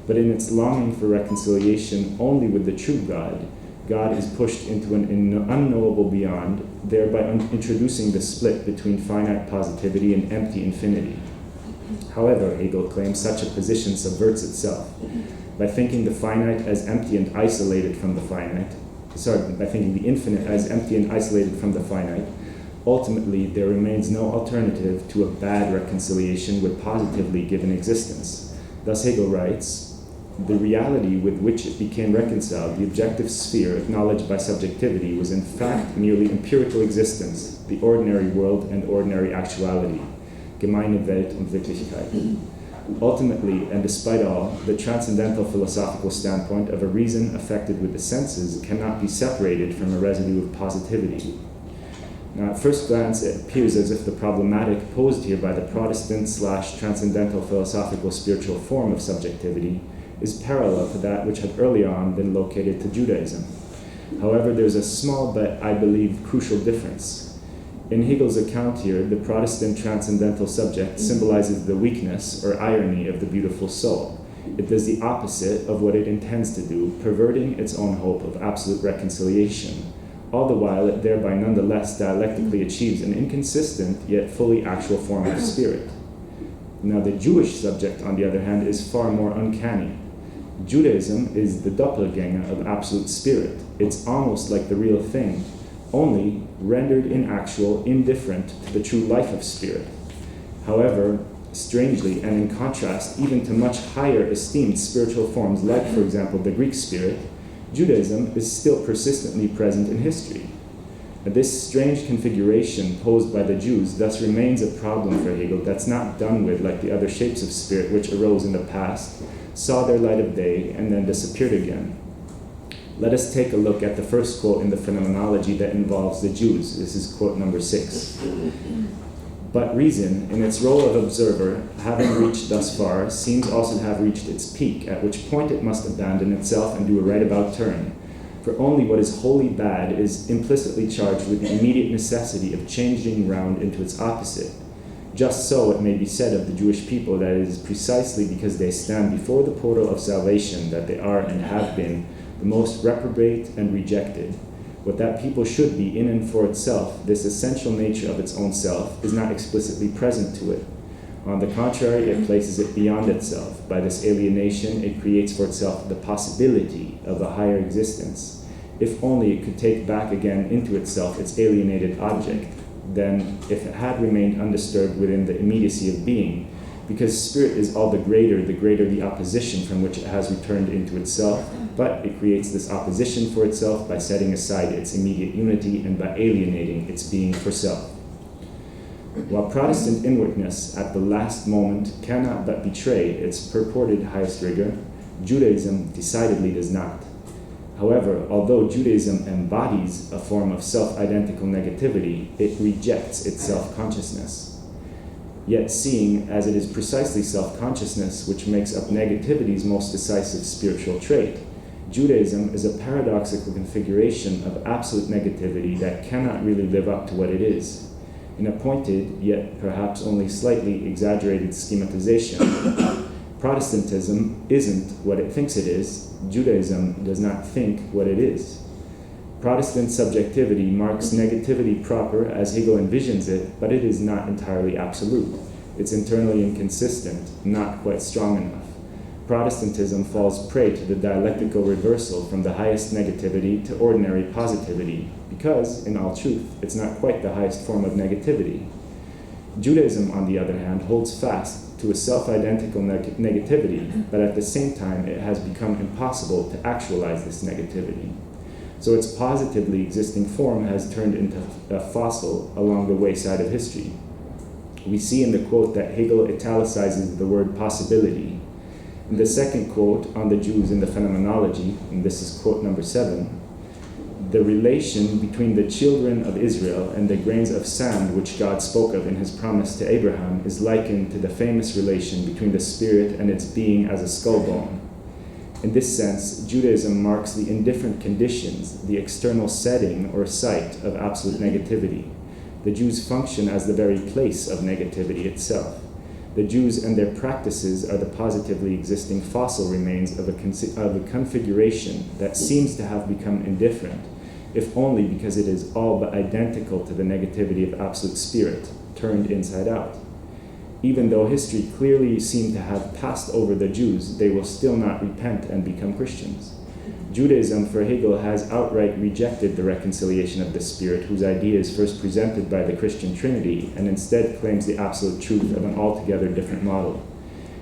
But in its longing for reconciliation only with the true God, God is pushed into an unknowable beyond, thereby introducing the split between finite positivity and empty infinity. However, Hegel claims such a position subverts itself. By thinking the finite as empty and isolated from the finite, by thinking the infinite as empty and isolated from the finite, ultimately there remains no alternative to a bad reconciliation with positively given existence. Thus Hegel writes, the reality with which it became reconciled, the objective sphere acknowledged by subjectivity, was in fact merely empirical existence, the ordinary world and ordinary actuality, gemeine Welt und Wirklichkeit. Ultimately, and despite all, the transcendental philosophical standpoint of a reason affected with the senses cannot be separated from a residue of positivity. Now, at first glance, it appears as if the problematic posed here by the Protestant/transcendental philosophical spiritual form of subjectivity is parallel to that which had early on been located to Judaism. However, there's a small but, I believe, crucial difference. In Hegel's account here, the Protestant transcendental subject symbolizes the weakness or irony of the beautiful soul. It does the opposite of what it intends to do, perverting its own hope of absolute reconciliation. All the while, it thereby nonetheless dialectically achieves an inconsistent yet fully actual form of spirit. Now, the Jewish subject, on the other hand, is far more uncanny. Judaism is the doppelganger of absolute spirit. It's almost like the real thing, only rendered inactual, indifferent to the true life of spirit. However, strangely, and in contrast even to much higher esteemed spiritual forms like, for example, the Greek spirit, Judaism is still persistently present in history. This strange configuration posed by the Jews thus remains a problem for Hegel that's not done with like the other shapes of spirit which arose in the past, saw their light of day, and then disappeared again. Let us take a look at the first quote in the phenomenology that involves the Jews. This is quote number 6. But reason, in its role of observer, having reached thus far, seems also to have reached its peak, at which point it must abandon itself and do a right about turn. For only what is wholly bad is implicitly charged with the immediate necessity of changing round into its opposite. Just so it may be said of the Jewish people that it is precisely because they stand before the portal of salvation that they are and have been the most reprobate and rejected. What that people should be in and for itself, this essential nature of its own self, is not explicitly present to it. On the contrary, it places it beyond itself. By this alienation, it creates for itself the possibility of a higher existence. If only it could take back again into itself its alienated object, then if it had remained undisturbed within the immediacy of being, because spirit is all the greater the opposition from which it has returned into itself, but it creates this opposition for itself by setting aside its immediate unity and by alienating its being for self. While Protestant inwardness at the last moment cannot but betray its purported highest rigor, Judaism decidedly does not. However, although Judaism embodies a form of self-identical negativity, it rejects its self-consciousness. Yet seeing as it is precisely self-consciousness which makes up negativity's most decisive spiritual trait, Judaism is a paradoxical configuration of absolute negativity that cannot really live up to what it is. In a pointed, yet perhaps only slightly exaggerated schematization, Protestantism isn't what it thinks it is, Judaism does not think what it is. Protestant subjectivity marks negativity proper as Hegel envisions it, but it is not entirely absolute. It's internally inconsistent, not quite strong enough. Protestantism falls prey to the dialectical reversal from the highest negativity to ordinary positivity, because, in all truth, it's not quite the highest form of negativity. Judaism, on the other hand, holds fast to a self-identical negativity, but at the same time it has become impossible to actualize this negativity. So its positively existing form has turned into a fossil along the wayside of history. We see in the quote that Hegel italicizes the word possibility. In the second quote on the Jews in the Phenomenology, and this is quote number 7, the relation between the children of Israel and the grains of sand which God spoke of in his promise to Abraham is likened to the famous relation between the spirit and its being as a skull bone. In this sense, Judaism marks the indifferent conditions, the external setting or site of absolute negativity. The Jews function as the very place of negativity itself. The Jews and their practices are the positively existing fossil remains of a configuration that seems to have become indifferent, if only because it is all but identical to the negativity of absolute spirit, turned inside out. Even though history clearly seemed to have passed over the Jews, they will still not repent and become Christians. Judaism, for Hegel, has outright rejected the reconciliation of the spirit, whose idea is first presented by the Christian Trinity, and instead claims the absolute truth of an altogether different model.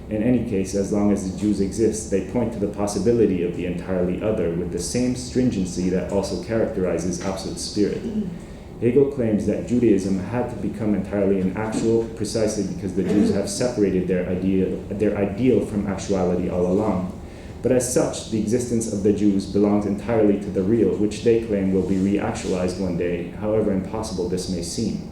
In any case, as long as the Jews exist, they point to the possibility of the entirely other with the same stringency that also characterizes absolute spirit. Hegel claims that Judaism had to become entirely inactual precisely because the Jews have separated their ideal from actuality all along. But as such, the existence of the Jews belongs entirely to the real, which they claim will be re-actualized one day, however impossible this may seem.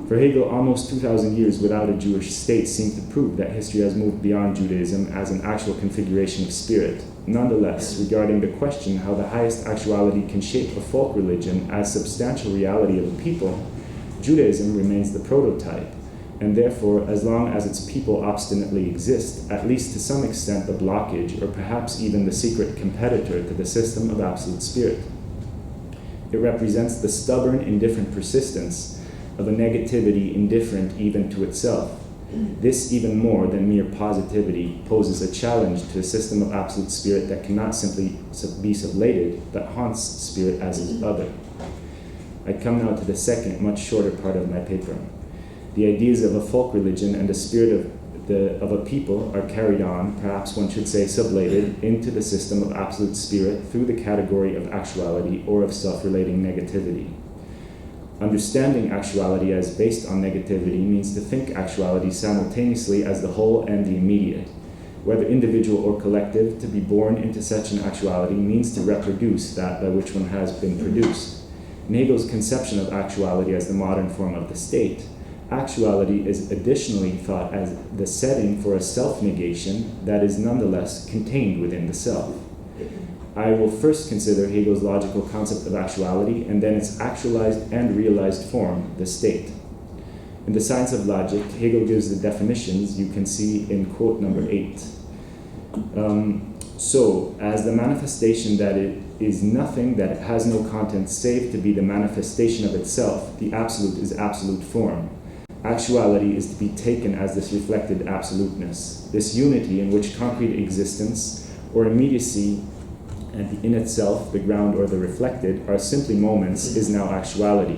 For Hegel, almost 2,000 years without a Jewish state seem to prove that history has moved beyond Judaism as an actual configuration of spirit. Nonetheless, regarding the question how the highest actuality can shape a folk religion as substantial reality of a people, Judaism remains the prototype, and therefore, as long as its people obstinately exist, at least to some extent the blockage, or perhaps even the secret competitor to the system of absolute spirit. It represents the stubborn, indifferent persistence of a negativity indifferent even to itself. This, even more than mere positivity, poses a challenge to a system of absolute spirit that cannot simply be sublated, but haunts spirit as its other. I come now to the second, much shorter part of my paper. The ideas of a folk religion and the spirit of a people are carried on, perhaps one should say sublated, into the system of absolute spirit through the category of actuality or of self-relating negativity. Understanding actuality as based on negativity means to think actuality simultaneously as the whole and the immediate. Whether individual or collective, to be born into such an actuality means to reproduce that by which one has been produced. In Hegel's conception of actuality as the modern form of the state, actuality is additionally thought as the setting for a self-negation that is nonetheless contained within the self. I will first consider Hegel's logical concept of actuality and then its actualized and realized form, the state. In the Science of Logic, Hegel gives the definitions you can see in quote number 8. So, as the manifestation that it is nothing, that it has no content save to be the manifestation of itself, the absolute is absolute form. Actuality is to be taken as this reflected absoluteness, this unity in which concrete existence or immediacy and the in itself, the ground or the reflected, are simply moments, is now actuality.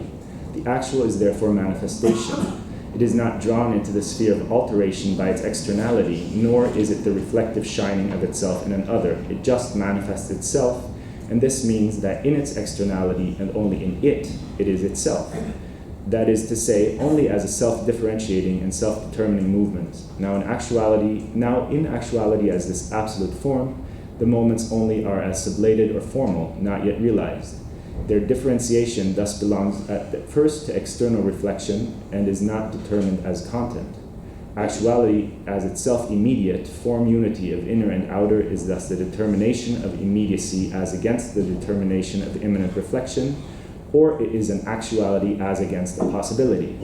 The actual is therefore manifestation. It is not drawn into the sphere of alteration by its externality, nor is it the reflective shining of itself in an other. It just manifests itself, and this means that in its externality and only in it, it is itself. That is to say, only as a self-differentiating and self-determining movement. Now in actuality as this absolute form, the moments only are as sublated or formal, not yet realized. Their differentiation thus belongs at first to external reflection and is not determined as content. Actuality as itself immediate, form unity of inner and outer, is thus the determination of immediacy as against the determination of immanent reflection, or it is an actuality as against a possibility.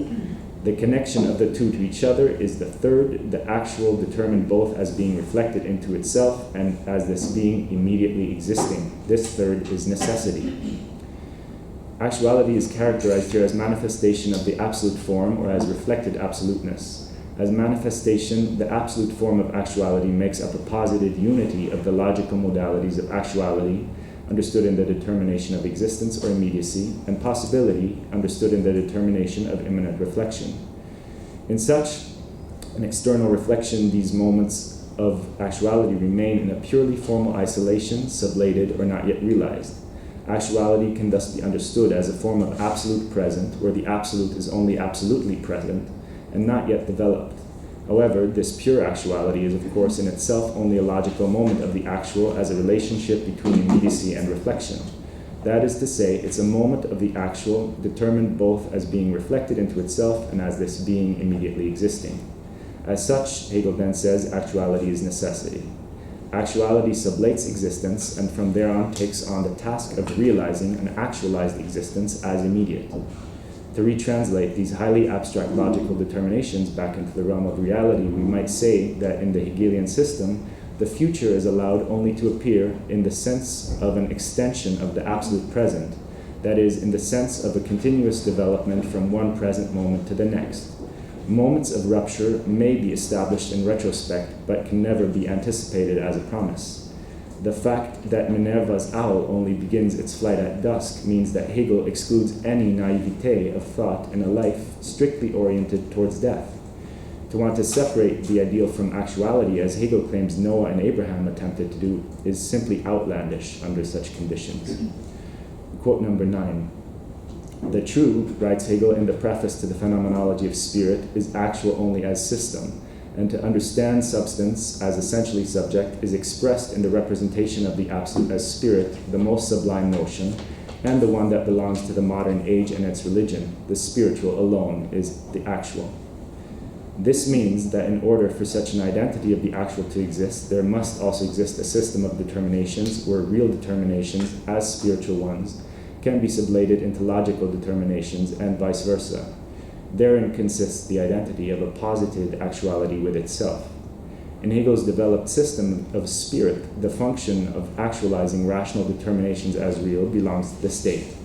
The connection of the two to each other is the third, the actual determined both as being reflected into itself and as this being immediately existing. This third is necessity. Actuality is characterized here as manifestation of the absolute form or as reflected absoluteness. As manifestation, the absolute form of actuality makes up a posited unity of the logical modalities of actuality, understood in the determination of existence or immediacy, and possibility, understood in the determination of immanent reflection. In such an external reflection, these moments of actuality remain in a purely formal isolation, sublated, or not yet realized. Actuality can thus be understood as a form of absolute present, where the absolute is only absolutely present and not yet developed. However, this pure actuality is of course in itself only a logical moment of the actual as a relationship between immediacy and reflection. That is to say, it's a moment of the actual, determined both as being reflected into itself and as this being immediately existing. As such, Hegel then says, actuality is necessity. Actuality sublates existence and from there on takes on the task of realizing an actualized existence as immediate. To retranslate these highly abstract logical determinations back into the realm of reality, we might say that in the Hegelian system, the future is allowed only to appear in the sense of an extension of the absolute present, that is, in the sense of a continuous development from one present moment to the next. Moments of rupture may be established in retrospect, but can never be anticipated as a promise. The fact that Minerva's owl only begins its flight at dusk means that Hegel excludes any naivete of thought in a life strictly oriented towards death. To want to separate the ideal from actuality, as Hegel claims Noah and Abraham attempted to do, is simply outlandish under such conditions. Quote number 9. The true, writes Hegel in the preface to the Phenomenology of Spirit, is actual only as system, and to understand substance as essentially subject is expressed in the representation of the absolute as spirit, the most sublime notion, and the one that belongs to the modern age and its religion. The spiritual alone is the actual. This means that in order for such an identity of the actual to exist, there must also exist a system of determinations where real determinations, as spiritual ones, can be sublated into logical determinations and vice versa. Therein consists the identity of a posited actuality with itself. In Hegel's developed system of spirit, the function of actualizing rational determinations as real belongs to the state.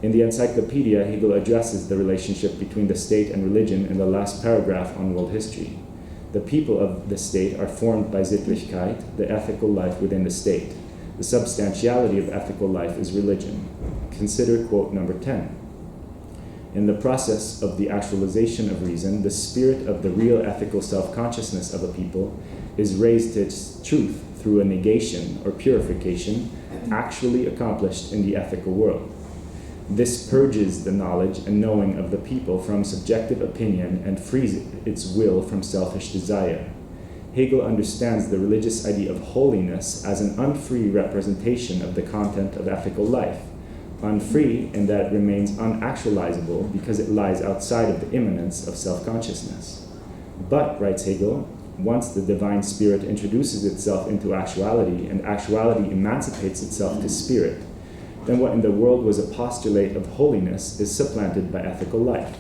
In the Encyclopedia, Hegel addresses the relationship between the state and religion in the last paragraph on world history. The people of the state are formed by Sittlichkeit, the ethical life within the state. The substantiality of ethical life is religion. Consider quote number 10. In the process of the actualization of reason, the spirit of the real ethical self-consciousness of a people is raised to its truth through a negation or purification actually accomplished in the ethical world. This purges the knowledge and knowing of the people from subjective opinion and frees its will from selfish desire. Hegel understands the religious idea of holiness as an unfree representation of the content of ethical life. Unfree in that it remains unactualizable because it lies outside of the immanence of self-consciousness. But, writes Hegel, once the divine spirit introduces itself into actuality and actuality emancipates itself to spirit, then what in the world was a postulate of holiness is supplanted by ethical life.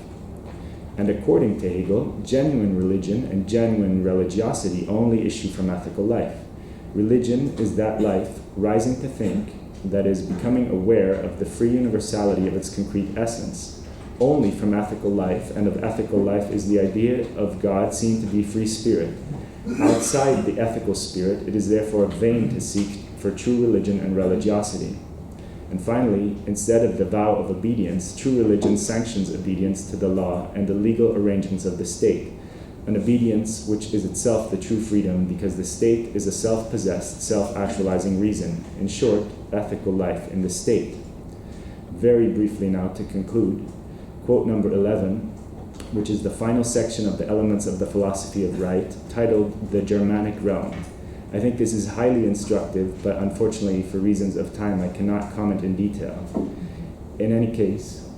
And according to Hegel, genuine religion and genuine religiosity only issue from ethical life. Religion is that life rising to think, that is, becoming aware of the free universality of its concrete essence. Only from ethical life, and of ethical life is the idea of God seen to be free spirit. Outside the ethical spirit, it is therefore vain to seek for true religion and religiosity. And finally, instead of the vow of obedience, true religion sanctions obedience to the law and the legal arrangements of the state, an obedience which is itself the true freedom because the state is a self-possessed, self-actualizing reason. In short, ethical life in the state. Very briefly now to conclude, quote number 11, which is the final section of the Elements of the Philosophy of Right, titled The Germanic Realm. I think this is highly instructive, but unfortunately for reasons of time I cannot comment in detail. In any case,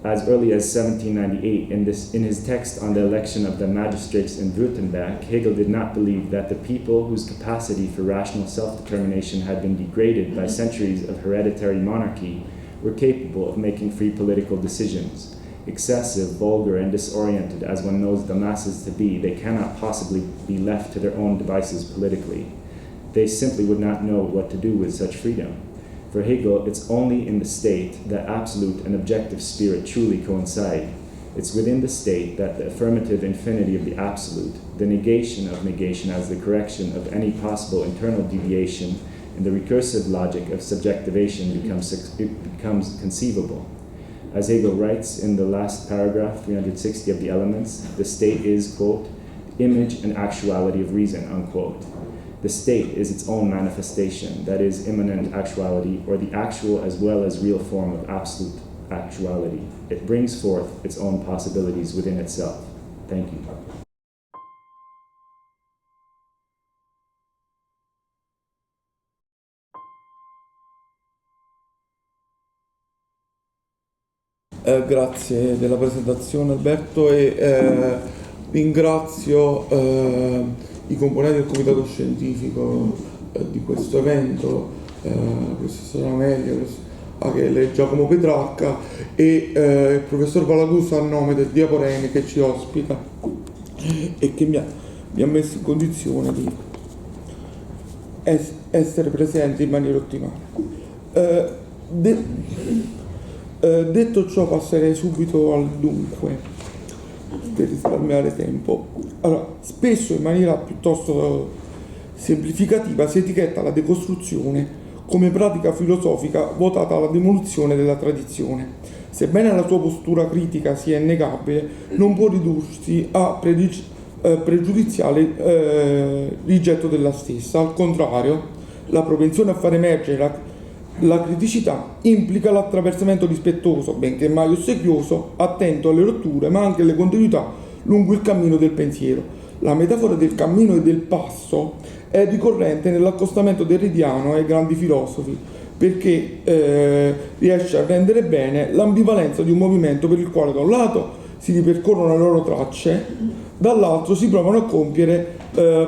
as early as 1798, in his text on the election of the magistrates in Württemberg, Hegel did not believe that the people whose capacity for rational self-determination had been degraded by centuries of hereditary monarchy were capable of making free political decisions. Excessive, vulgar, and disoriented as one knows the masses to be, they cannot possibly be left to their own devices politically. They simply would not know what to do with such freedom. For Hegel, it's only in the state that absolute and objective spirit truly coincide. It's within the state that the affirmative infinity of the absolute, the negation of negation as the correction of any possible internal deviation in the recursive logic of subjectivation becomes conceivable. As Hegel writes in the last paragraph, 360 of the Elements, the state is, quote, image and actuality of reason, unquote. The state is its own manifestation, that is, immanent actuality, or the actual as well as real form of absolute actuality. It brings forth its own possibilities within itself. Thank you. Grazie della presentazione, Alberto, e ringrazio i componenti del comitato scientifico di questo evento, professor Amelia, Achele, Giacomo Petrarca e il professor Valagussa a nome del Diaporein che ci ospita e che mi ha messo in condizione di essere presente in maniera ottimale. Detto ciò, passerei subito al dunque per risparmiare tempo. Allora, spesso in maniera piuttosto semplificativa si etichetta la decostruzione come pratica filosofica votata alla demolizione della tradizione. Sebbene la sua postura critica sia innegabile, non può ridursi a pregiudiziale rigetto della stessa. Al contrario, la propensione a far emergere la criticità implica l'attraversamento rispettoso, benché mai ossequioso, attento alle rotture, ma anche alle continuità lungo il cammino del pensiero. La metafora del cammino e del passo è ricorrente nell'accostamento derridiano ai grandi filosofi, perché riesce a rendere bene l'ambivalenza di un movimento per il quale da un lato si ripercorrono le loro tracce, dall'altro si provano a compiere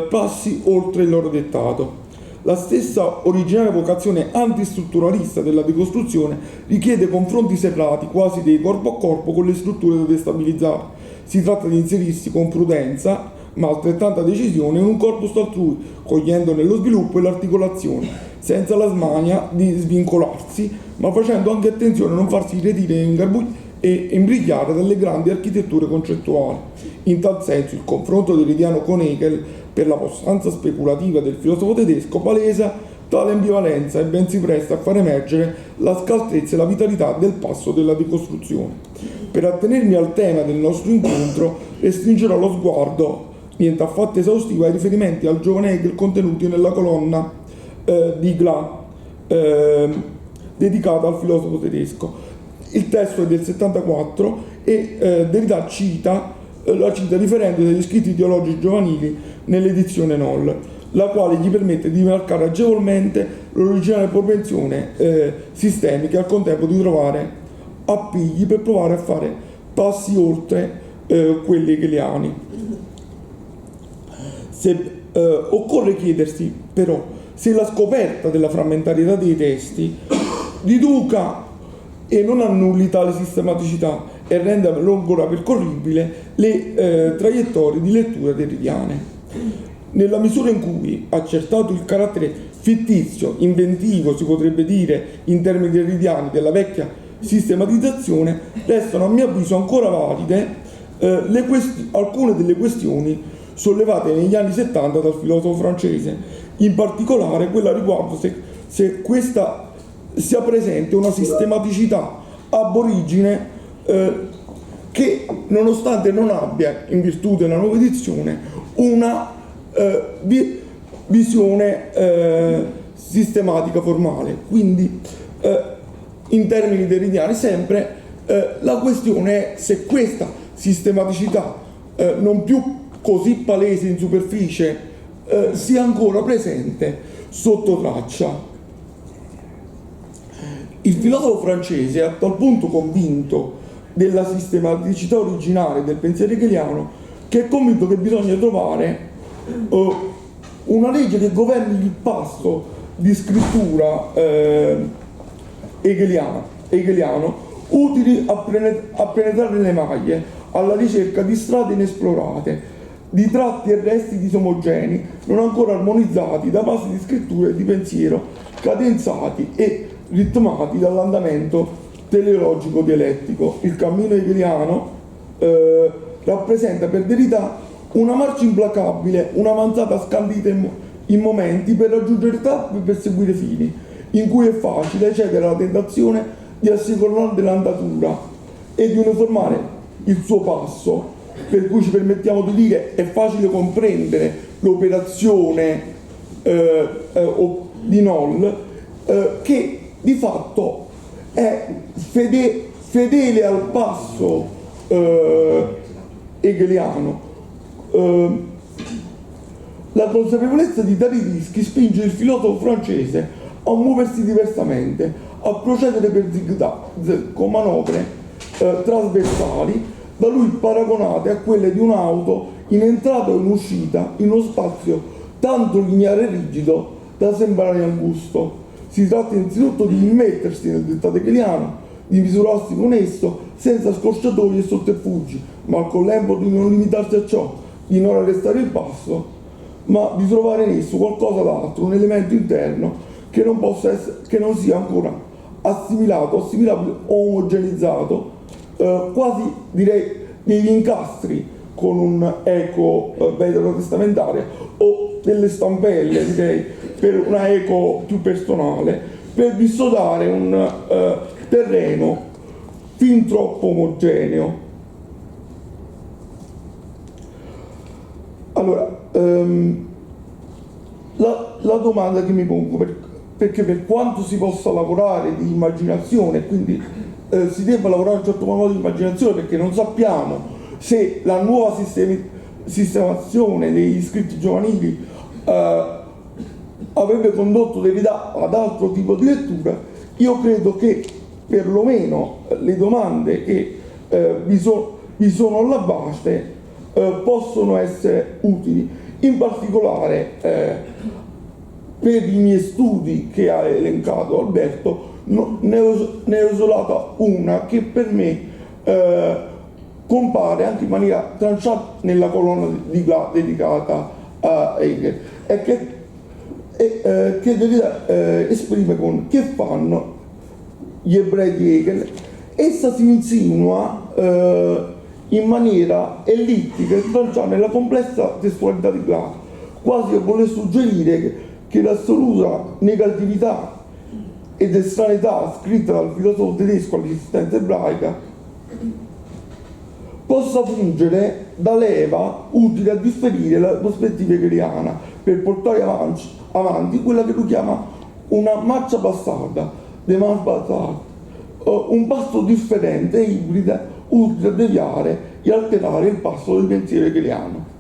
passi oltre il loro dettato. La stessa originaria vocazione antistrutturalista della decostruzione richiede confronti serrati, quasi dei corpo a corpo, con le strutture da destabilizzare. Si tratta di inserirsi con prudenza, ma altrettanta decisione, in un corpus altrui, cogliendo nello sviluppo e l'articolazione, senza la smania di svincolarsi, ma facendo anche attenzione a non farsi retire e imbrigliare dalle grandi architetture concettuali. In tal senso il confronto derridiano con Hegel, per la possanza speculativa del filosofo tedesco, palesa tale ambivalenza e ben si presta a far emergere la scaltrezza e la vitalità del passo della decostruzione. Per attenermi al tema del nostro incontro, restringerò lo sguardo, niente affatto esaustivo, ai riferimenti al giovane Hegel contenuti nella colonna di Gla, dedicata al filosofo tedesco. Il testo è del 74 e Derrida la cita riferendo degli scritti teologici giovanili nell'edizione Noll, la quale gli permette di marcare agevolmente l'originale propensione sistemica e al contempo di trovare appigli per provare a fare passi oltre quelli hegeliani. Occorre chiedersi però se la scoperta della frammentarietà dei testi riduca e non annulli tale sistematicità e renda ancora percorribile le traiettorie di lettura derridiane. Nella misura in cui, accertato il carattere fittizio, inventivo, si potrebbe dire in termini derridiani, della vecchia sistematizzazione, restano a mio avviso ancora valide alcune delle questioni sollevate negli anni 70 dal filosofo francese, in particolare quella riguardo se questa sia presente una sistematicità aborigine che, nonostante non abbia, in virtù della nuova edizione, una visione sistematica formale. Quindi in termini derridiani sempre la questione è se questa sistematicità non più così palese in superficie sia ancora presente sotto traccia. Il filosofo francese è a tal punto convinto della sistematicità originale del pensiero hegeliano che è convinto che bisogna trovare una legge che governi il passo di scrittura hegeliano, utili a penetrare le maglie, alla ricerca di strade inesplorate, di tratti e resti disomogenei, non ancora armonizzati da basi di scrittura e di pensiero, cadenzati e ritmati dall'andamento teleologico dialettico. Il cammino hegeliano rappresenta per Derrida una marcia implacabile, un'avanzata scandita in momenti per raggiungere tappi e perseguire fini, in cui è facile cedere alla tentazione di assecondare dell'andatura e di uniformare il suo passo, per cui ci permettiamo di dire è facile comprendere l'operazione di Noll, che di fatto è fedele al passo hegeliano. La consapevolezza di tali rischi spinge il filosofo francese a muoversi diversamente, a procedere per zigzag con manovre trasversali, da lui paragonate a quelle di un'auto in entrata o in uscita in uno spazio tanto lineare e rigido da sembrare angusto. Si tratta innanzitutto di immettersi nel dettato hegeliano, di misurarsi con esso senza scorciatoie e sotterfugi, ma al contempo di non limitarsi a ciò, di non arrestare il passo, ma di trovare in esso qualcosa d'altro, un elemento interno che non possa essere, che non sia ancora assimilato, assimilabile o omogenizzato, quasi direi degli incastri con un eco veterotestamentaria o delle stampelle, direi, per una eco più personale, per dissodare un terreno fin troppo omogeneo. Allora, la domanda che mi pongo, perché per quanto si possa lavorare di immaginazione, quindi si debba lavorare in un certo modo di immaginazione, perché non sappiamo se la nuova sistemazione degli scritti giovanili avrebbe condotto Derrida ad altro tipo di lettura, io credo che perlomeno le domande che vi sono alla base possono essere utili. In particolare per i miei studi che ha elencato Alberto, ne ho isolata una che per me compare anche in maniera tranciata nella colonna dedicata a Hegel, e che Derrida esprime con "che fanno gli ebrei di Hegel". Essa si insinua in maniera ellittica e tranciata nella complessa testualità di Galasso, quasi a voler suggerire che l'assoluta negatività ed estraneità scritta dal filosofo tedesco all'esistenza ebraica possa fungere da leva utile a differire la prospettiva hegeliana per portare avanti quella che lui chiama una marcia bastarda, un passo differente e ibrida utile a deviare e alterare il passo del pensiero hegeliano.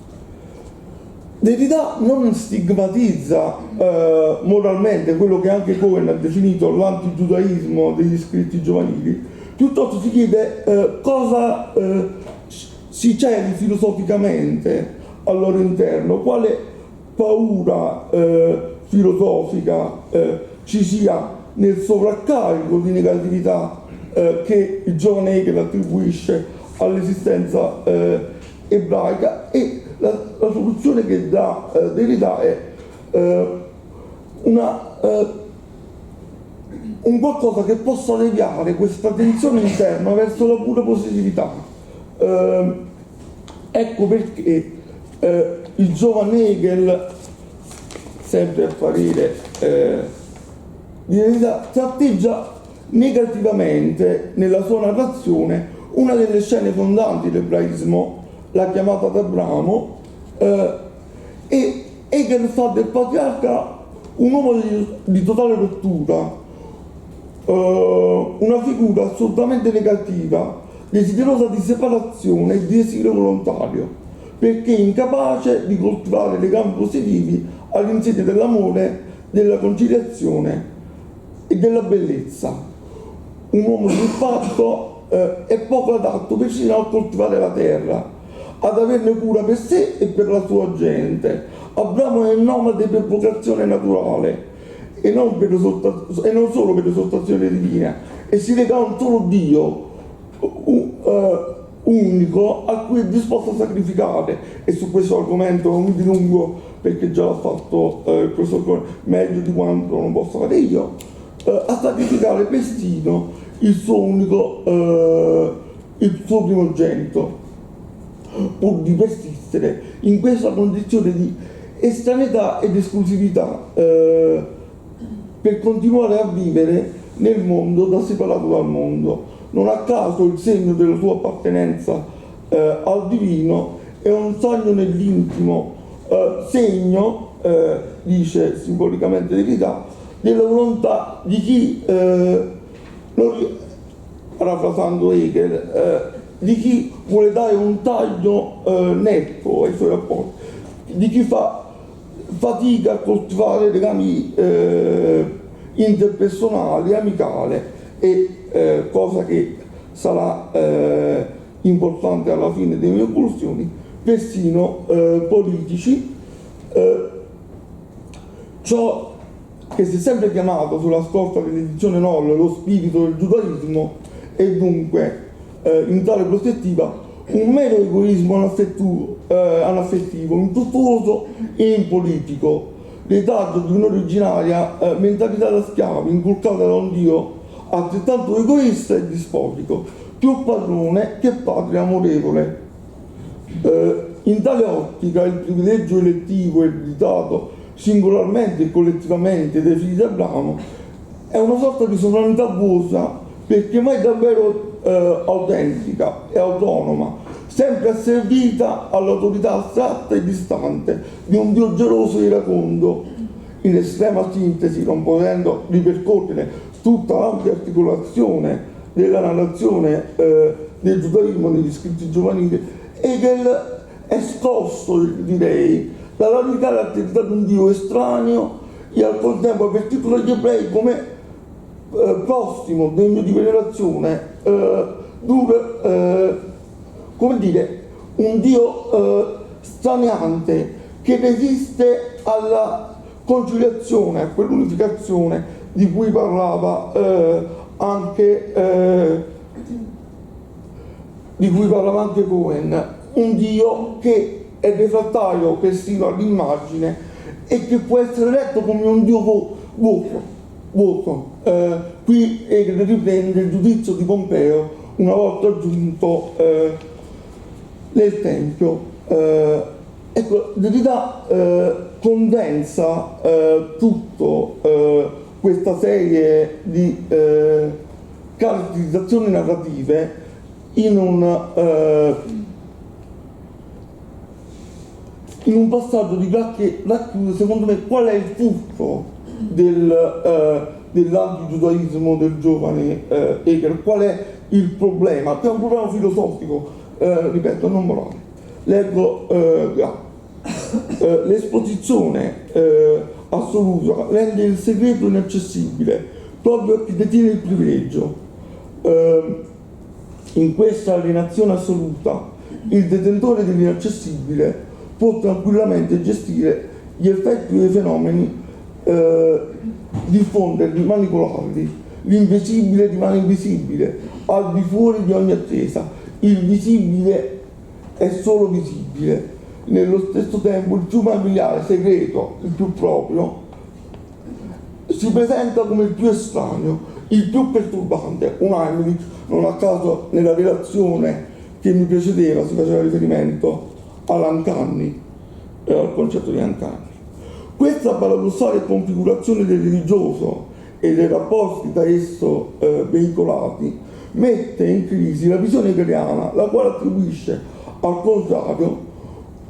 Derrida non stigmatizza moralmente quello che anche Cohen ha definito l'antigiudaismo degli scritti giovanili, piuttosto si chiede cosa si celi filosoficamente al loro interno, quale paura filosofica ci sia nel sovraccarico di negatività che il giovane Hegel attribuisce all'esistenza ebraica, e la soluzione che dà Derrida è un qualcosa che possa deviare questa tensione interna verso la pura positività. Ecco perché il giovane Hegel, sempre a parere di Derrida, tratteggia negativamente nella sua narrazione una delle scene fondanti dell'ebraismo, la chiamata d'Abramo, e Hegel fa del patriarca un uomo di totale rottura, una figura assolutamente negativa, desiderosa di separazione e di esilio volontario, perché incapace di coltivare legami positivi all'insegna dell'amore, della conciliazione e della bellezza. Un uomo sviluppato è poco adatto persino a coltivare la terra, ad averne cura per sé e per la sua gente. Abramo è nomade per vocazione naturale e non solo per l'esaltazione divina, e si lega a un solo Dio unico a cui è disposto a sacrificare. E su questo argomento non mi dilungo perché già l'ha fatto il professor Cohen meglio di quanto non posso fare io, a sacrificare persino il suo primogenito, pur di persistere in questa condizione di estraneità ed esclusività, per continuare a vivere nel mondo da separato dal mondo. Non a caso il segno della sua appartenenza al divino è un sogno nell'intimo, segno, dice simbolicamente Derrida, della volontà di chi, parafrasando Hegel, di chi vuole dare un taglio netto ai suoi rapporti, di chi fa fatica a coltivare legami interpersonali, amicali, e cosa che sarà importante alla fine delle mie conclusioni, persino politici. Ciò che si è sempre chiamato sulla scorta dell'edizione Noll lo spirito del giudaismo è dunque in tale prospettiva un mero egoismo anaffettivo, infruttuoso e impolitico, retaggio di un'originaria mentalità da schiavi inculcata da un Dio altrettanto egoista e dispotico, più padrone che padre amorevole. In tale ottica il privilegio elettivo ereditato singolarmente e collettivamente dai figli di Abramo è una sorta di sovranità vuota, perché mai davvero autentica e autonoma, sempre asservita all'autorità astratta e distante di un Dio geloso e iracondo. In estrema sintesi, non potendo ripercorrere tutta l'ampia articolazione della narrazione del giudaismo negli scritti giovanili, Hegel è scosso, direi, dalla radicale attività di un Dio estraneo e al contempo avvertito dagli ebrei come prossimo, degno di venerazione, come dire, un Dio straniante che resiste alla conciliazione, a quell'unificazione di cui parlava anche Cohen, un Dio che è refrattario persino all'immagine e che può essere letto come un Dio vuoto. Qui Hegel riprende il giudizio di Pompeo una volta giunto nel Tempio. Ecco, Derrida condensa tutto questa serie di caratterizzazioni narrative in un passaggio che racchiude, secondo me, qual è il frutto dell'antigiudaismo del giovane Hegel, qual è il problema, che è un problema filosofico, ripeto, non morale. Leggo l'esposizione assoluta rende il segreto inaccessibile proprio a chi detiene il privilegio. In questa alienazione assoluta il detentore dell'inaccessibile può tranquillamente gestire gli effetti dei fenomeni, diffonderli, manipolarli. L'invisibile rimane invisibile, al di fuori di ogni attesa. Il visibile è solo visibile. Nello stesso tempo il più familiare, segreto, il più proprio, si presenta come il più estraneo, il più perturbante. Un Heimlich, non a caso nella relazione che mi precedeva si faceva riferimento all'Ancanni, al concetto di Ancanni. Questa paradossale configurazione del religioso e dei rapporti da esso veicolati mette in crisi la visione hegeliana, la quale attribuisce al contrario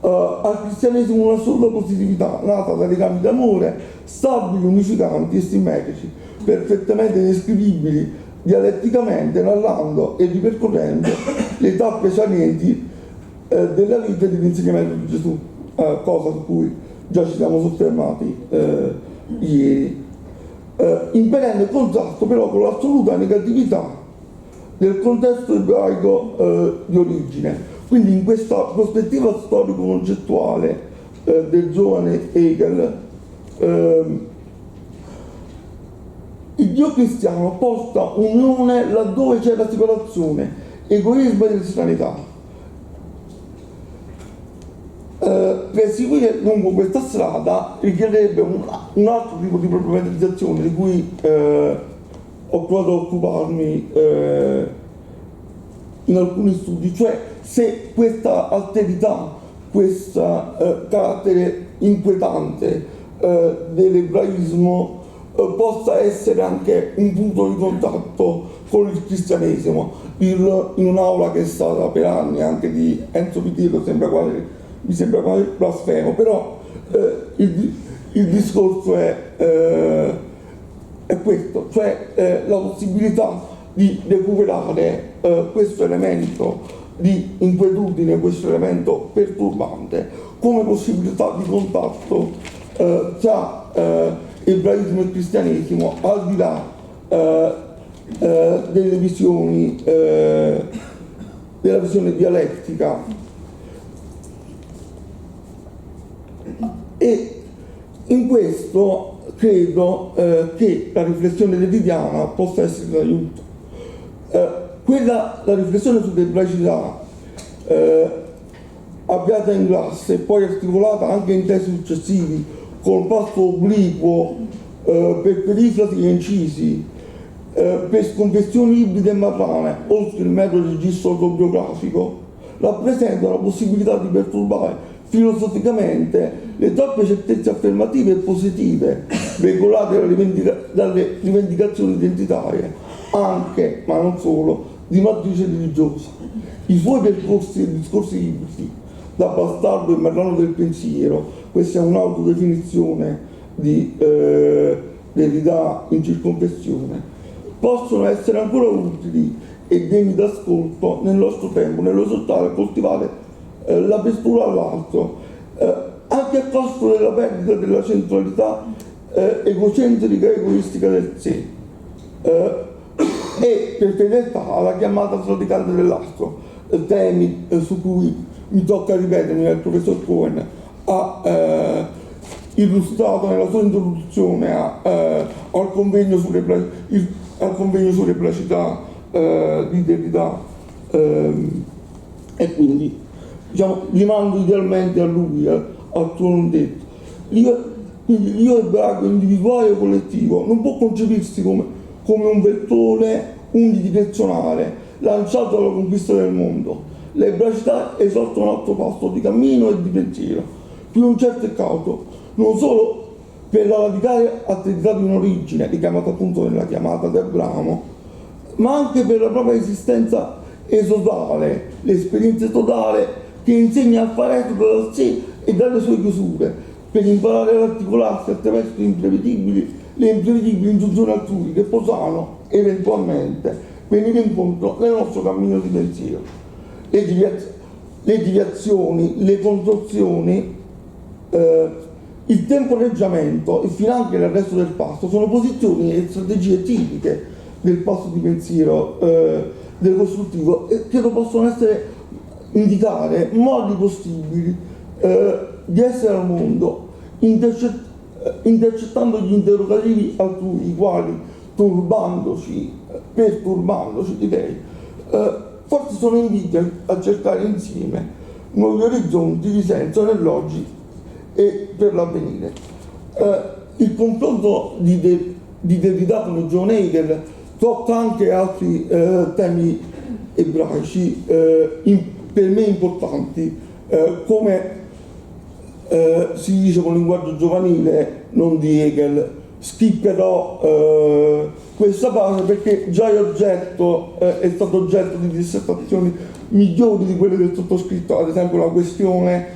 al cristianesimo una sola positività nata da legami d'amore stabili, unificanti e simmetrici, perfettamente descrivibili dialetticamente, narrando e ripercorrendo le tappe salienti della vita e dell'insegnamento di Gesù, cosa su cui già ci siamo soffermati ieri, in perenne contrasto però con l'assoluta negatività del contesto ebraico di origine. Quindi in questa prospettiva storico-concettuale del giovane Hegel Dio cristiano porta unione laddove c'è la separazione, egoismo ed estranità. Per seguire lungo questa strada richiederebbe un altro tipo di problematizzazione di cui ho provato a occuparmi in alcuni studi, cioè se questa alterità, questo carattere inquietante dell'ebraismo possa essere anche un punto di contatto con il cristianesimo. In un'aula che è stata per anni anche di Enzo Pitillo mi sembra quasi blasfemo, però il discorso è questo, cioè la possibilità di recuperare questo elemento di inquietudine, questo elemento perturbante come possibilità di contatto tra ebraismo e cristianesimo, al di là delle visioni, della visione dialettica. E in questo credo che la riflessione derridiana possa essere d'aiuto. La riflessione sull'ebraicità avviata in classe e poi articolata anche in testi successivi col passo obliquo per perifrasi e incisi, per sconfessioni ibride e marrane, oltre il mero registro autobiografico, rappresenta la possibilità di perturbare filosoficamente le troppe certezze affermative e positive regolate dalle rivendicazioni identitarie, anche, ma non solo, di matrice religiosa. I suoi percorsi e discorsi ibridi, da bastardo e marrano del pensiero, questa è un'autodefinizione di Derrida in circonfessione, possono essere ancora utili e degni d'ascolto nel nostro tempo, nell'esortare a coltivare l'apertura all'altro, anche a costo della perdita della centralità egocentrica e egoistica del sé, e per fedeltà alla chiamata sradicante dell'altro, temi su cui mi tocca ripetermi, il professor Cohen ha illustrato nella sua introduzione al convegno sull'ebracità di Derrida, e quindi rimando idealmente a lui, al suo non detto. L'io ebraico individuale o collettivo non può concepirsi come un vettore unidirezionale lanciato alla conquista del mondo. L'ebraicità esorta un altro passo di cammino e di pensiero, più incerto e cauto, non solo per la radicale attività di un'origine, richiamata appunto nella chiamata di Abramo, ma anche per la propria esistenza esodale, l'esperienza totale che insegna a fare esodo da sé e dalle sue chiusure, per imparare ad articolarsi attraverso le imprevedibili ingiunzioni altrui che possono eventualmente venire incontro nel nostro cammino di pensiero. Le deviazioni, le contorsioni, il temporeggiamento e finanche l'arresto del passo sono posizioni e strategie tipiche del passo di pensiero del costruttivo, e che possono indicare modi possibili di essere al mondo, intercettando gli interrogativi altrui, i quali, perturbandoci direi, forse sono inviti a cercare insieme nuovi orizzonti di senso nell'oggi e per l'avvenire. Il confronto di Derrida con John Hegel tocca anche altri temi ebraici per me importanti, come si dice con linguaggio giovanile, non di Hegel. Skipperò questa parte perché già è stato oggetto di dissertazioni migliori di quelle del sottoscritto, ad esempio la questione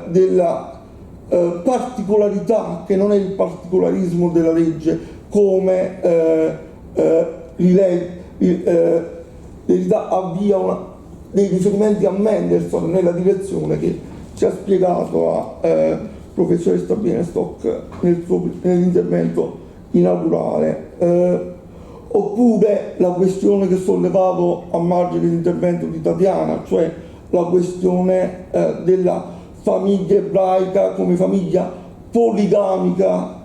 della particolarità, che non è il particolarismo della legge, come avvia dei riferimenti a Mendelssohn nella direzione che ci ha spiegato professoressa Bienstock nell'intervento inaugurale, oppure la questione che sollevavo a margine dell'intervento di Tatiana, cioè la questione della famiglia ebraica come famiglia poligamica,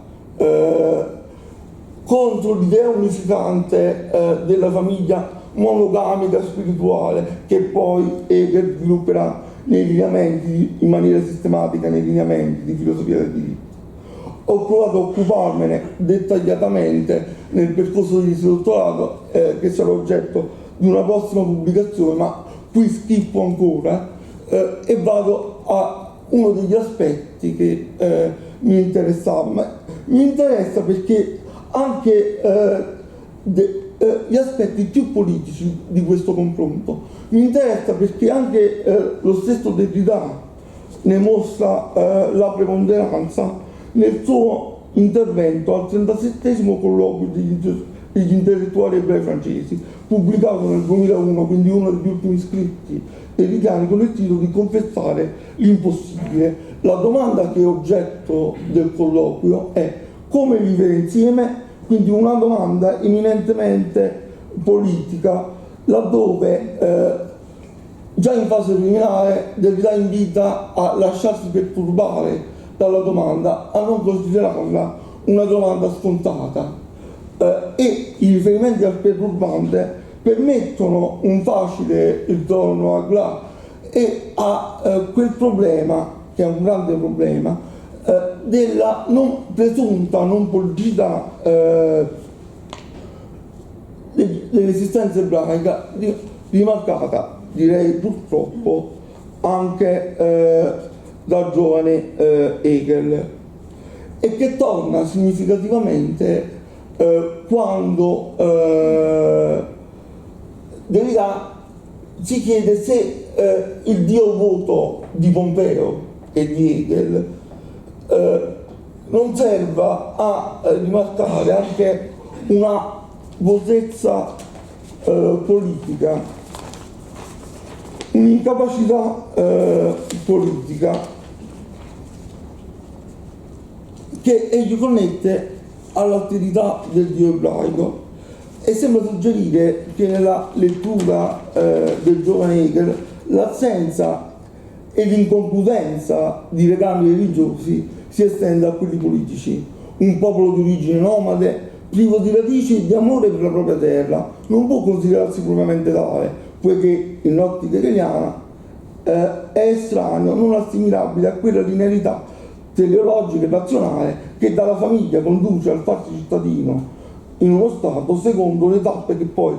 contro l'idea unificante della famiglia monogamica spirituale che poi Hegel svilupperà nei lineamenti, in maniera sistematica, nei lineamenti di filosofia del diritto. Ho provato a occuparmene dettagliatamente nel percorso di dottorato che sarà oggetto di una prossima pubblicazione, ma qui schippo ancora e vado a uno degli aspetti che mi interessava. Mi interessa perché anche gli aspetti più politici di questo confronto. Mi interessa perché anche lo stesso Derrida ne mostra la preponderanza nel suo intervento al 37° colloquio degli intellettuali ebrei francesi, pubblicato nel 2001, quindi uno degli ultimi scritti derridani, con il titolo di Confessare l'impossibile. La domanda che è oggetto del colloquio è come vivere insieme, quindi una domanda eminentemente politica, laddove già in fase preliminare Derrida invita a lasciarsi perturbare dalla domanda, a non considerarla una domanda scontata, e i riferimenti al perturbante permettono un facile ritorno a Glas e a quel problema, che è un grande problema, della presunta non politicità dell'esistenza ebraica, rimarcata, direi purtroppo, anche da giovane Hegel, e che torna significativamente quando Derrida si chiede se il Dio vuoto di Pompeo e di Hegel non serva a rimarcare anche una vuotezza politica, un'incapacità politica che egli connette all'alterità del Dio ebraico, e sembra suggerire che nella lettura del giovane Hegel l'assenza e l'inconcludenza di legami religiosi si estende a quelli politici. Un popolo di origine nomade, privo di radici e di amore per la propria terra, non può considerarsi propriamente tale, poiché in ottica hegeliana è estraneo, non assimilabile a quella linearità teleologica e razionale che dalla famiglia conduce al farsi cittadino in uno Stato secondo le tappe che poi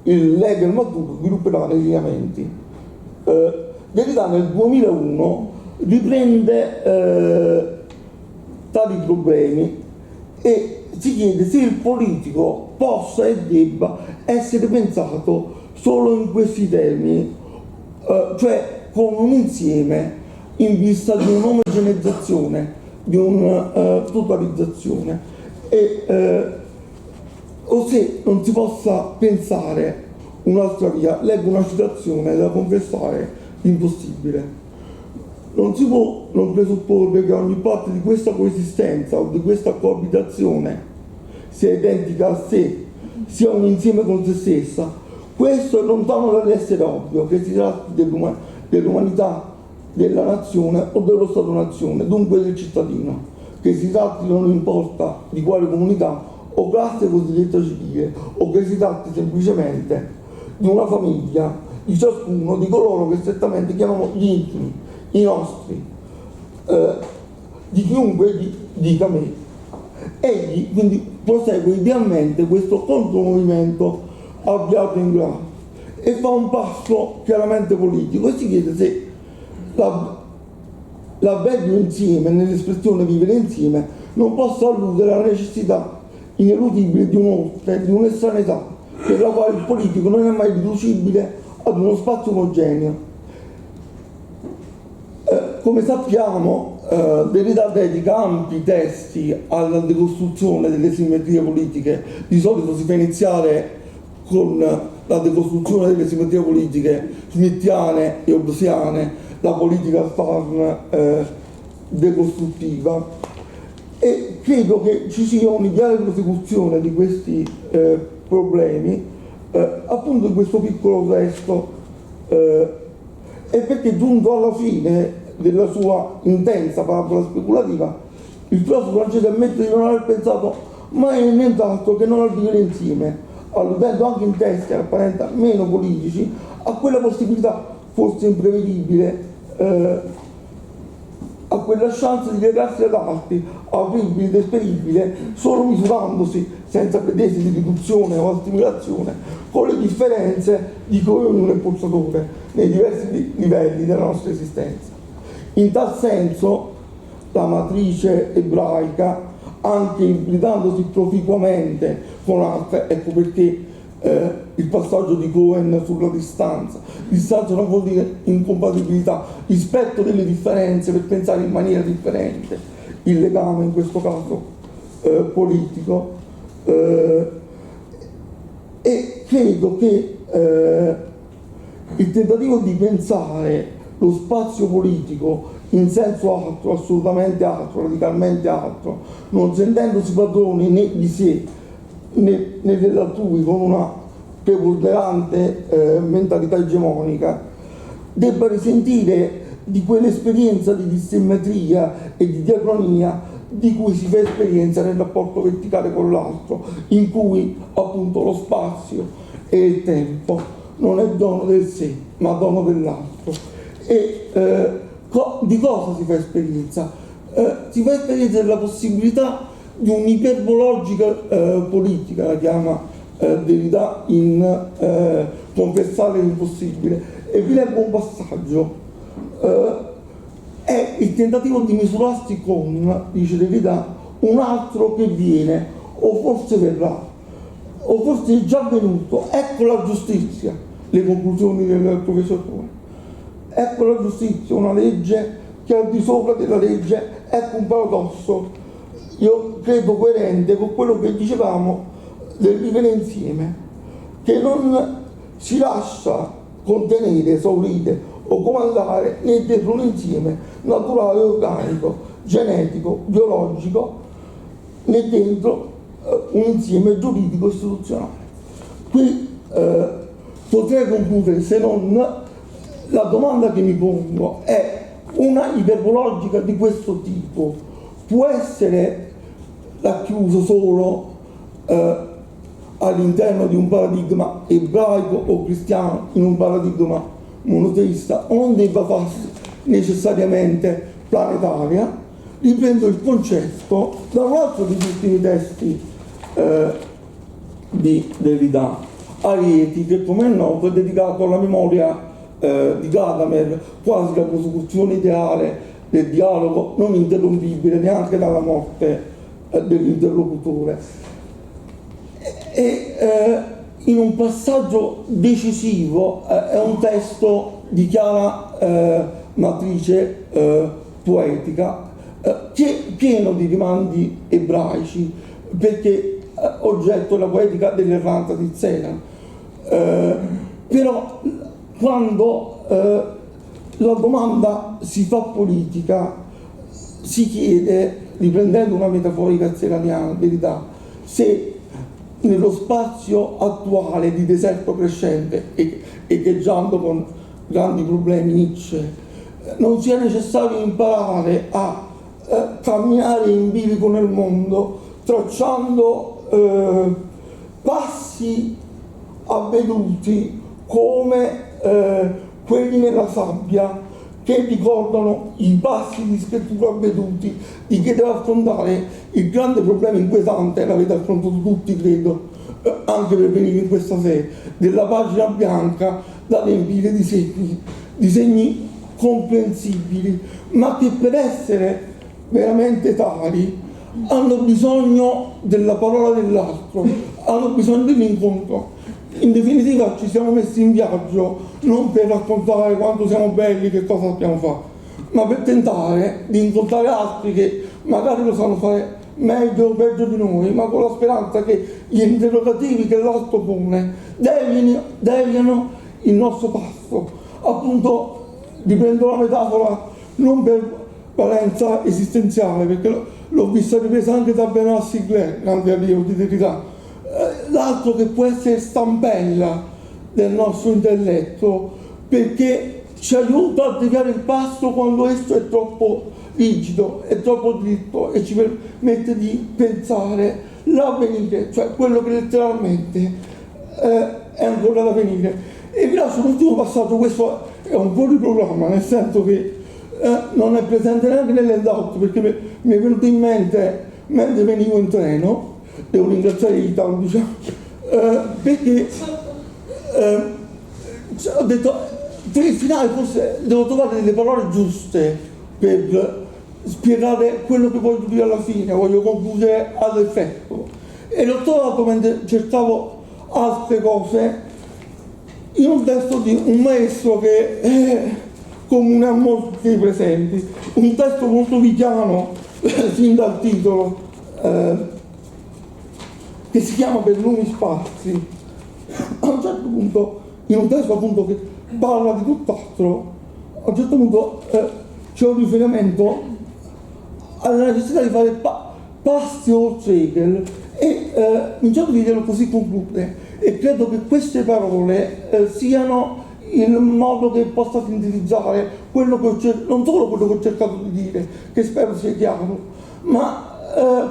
il Hegel maturo svilupperà nei lineamenti. Derrida nel 2001 riprende tali problemi e si chiede se il politico possa e debba essere pensato solo in questi termini, cioè con un insieme in vista di un'omogeneizzazione, di una totalizzazione, o se non si possa pensare un'altra via. Leggo una citazione da Confessare l'impossibile. Non si può non presupporre che ogni parte di questa coesistenza o di questa coabitazione sia identica a sé, sia un insieme con se stessa. Questo è lontano dall'essere ovvio, che si tratti dell'umanità, della nazione o dello Stato-nazione, dunque del cittadino, che si tratti non importa di quale comunità o classe cosiddetta civile, o che si tratti semplicemente di una famiglia, di ciascuno di coloro che strettamente chiamiamo gli intimi, i nostri, di chiunque dica me. Egli quindi prosegue idealmente questo contromovimento avviato in Glas e fa un passo chiaramente politico e si chiede se l'avverbio insieme nell'espressione vivere insieme non possa alludere alla necessità ineludibile di un oltre, di un'estraneità per la quale il politico non è mai riducibile ad uno spazio omogeneo. Come sappiamo, Derrida dedica ampi testi alla decostruzione delle simmetrie politiche. Di solito si fa iniziare con la decostruzione delle simmetrie politiche smithiane e hobbesiane, la politica Farn decostruttiva, e credo che ci sia un'ideale prosecuzione di questi problemi appunto in questo piccolo testo, e perché giunto alla fine della sua intensa parabola speculativa il filosofo francese ammette di non aver pensato ma è nient'altro che non al vivere insieme, alludendo anche in testi apparentemente meno politici a quella possibilità forse imprevedibile, a quella chance di legarsi ad arti apribili ed esperibili solo misurandosi, senza pretese di riduzione o assimilazione, con le differenze di cui ognuno è portatore nei diversi livelli della nostra esistenza. In tal senso la matrice ebraica, anche ibridandosi proficuamente con altre, ecco perché il passaggio di Cohen sulla distanza non vuol dire incompatibilità, rispetto delle differenze per pensare in maniera differente, il legame in questo caso politico, e credo che il tentativo di pensare lo spazio politico in senso altro, assolutamente altro, radicalmente altro, non sentendosi padroni né di sé né dell'altrui, con una preponderante mentalità egemonica, debba risentire di quell'esperienza di dissimmetria e di diacronia di cui si fa esperienza nel rapporto verticale con l'altro, in cui appunto lo spazio e il tempo non è dono del sé, ma dono dell'altro. E di cosa si fa esperienza? Si fa esperienza della possibilità di un'iperbologica politica, la chiama Derrida in Confessare l'impossibile, e vi leggo un passaggio. È il tentativo di misurarsi con, dice Derrida, un altro che viene, o forse verrà, o forse è già venuto. Ecco la giustizia, le conclusioni del professore. Ecco la giustizia, una legge che al di sopra della legge, ecco un paradosso, io credo coerente con quello che dicevamo del vivere insieme, che non si lascia contenere, esaurire o comandare né dentro un insieme naturale, organico, genetico, biologico, né dentro un insieme giuridico istituzionale. Qui potrei concludere, se non la domanda che mi pongo è: una iperbologica di questo tipo può essere racchiuso solo all'interno di un paradigma ebraico o cristiano, in un paradigma monoteista, o non debba farsi necessariamente planetaria? Riprendo il concetto da un altro degli ultimi testi di Derrida, Arieti, che come è noto è dedicato alla memoria di Gadamer, quasi la prosecuzione ideale del dialogo non interrompibile neanche dalla morte dell'interlocutore. E in un passaggio decisivo è un testo di chiara matrice poetica, pieno di rimandi ebraici, perché oggetto della poetica dell'erranza di Zena. Però quando la domanda si fa politica, si chiede, riprendendo una metaforica zeraniana, verità, se nello spazio attuale di deserto crescente, echeggiando con grandi problemi Nietzsche, non sia necessario imparare a camminare in bilico nel mondo, tracciando passi avveduti come quelli nella sabbia, che ricordano i passi di scrittura avveduti di chi deve affrontare il grande problema inquietante, l'avete affrontato tutti credo, anche per venire in questa sede, della pagina bianca da riempire di segni comprensibili, ma che per essere veramente tali hanno bisogno della parola dell'altro, hanno bisogno dell'incontro. In definitiva ci siamo messi in viaggio non per raccontare quanto siamo belli, che cosa sappiamo fare, ma per tentare di incontrare altri che magari lo sanno fare meglio o peggio di noi, ma con la speranza che gli interrogativi che l'altro pone deviano il nostro passo. Appunto, riprendo la metafora non per valenza esistenziale, perché l'ho vista ripresa anche da Benoît Siglet, grande allievo di Derrida, l'altro che può essere stampella del nostro intelletto, perché ci aiuta a deviare il passo quando esso è troppo rigido, è troppo dritto, e ci permette di pensare l'avvenire, cioè quello che letteralmente è ancora da venire. E vi lascio l'ultimo passaggio, questo è un po' di programma, nel senso che non è presente neanche nell'handout, perché mi è venuto in mente mentre venivo in treno, devo ringraziare l'Italia, diciamo, perché ho detto per il finale forse devo trovare delle parole giuste per spiegare quello che voglio dire alla fine, voglio concludere all'effetto, e l'ho trovato mentre cercavo altre cose in un testo di un maestro che è comune a molti presenti, un testo molto vitiano sin dal titolo, che si chiama Per lumi sparsi. A un certo punto, in un testo appunto che parla di tutt'altro, a un certo punto c'è un riferimento alla necessità di fare passi oltre Hegel, e in certo di dirlo così conclude, e credo che queste parole siano il modo che possa sintetizzare quello che non solo quello che ho cercato di dire, che spero sia chiaro, ma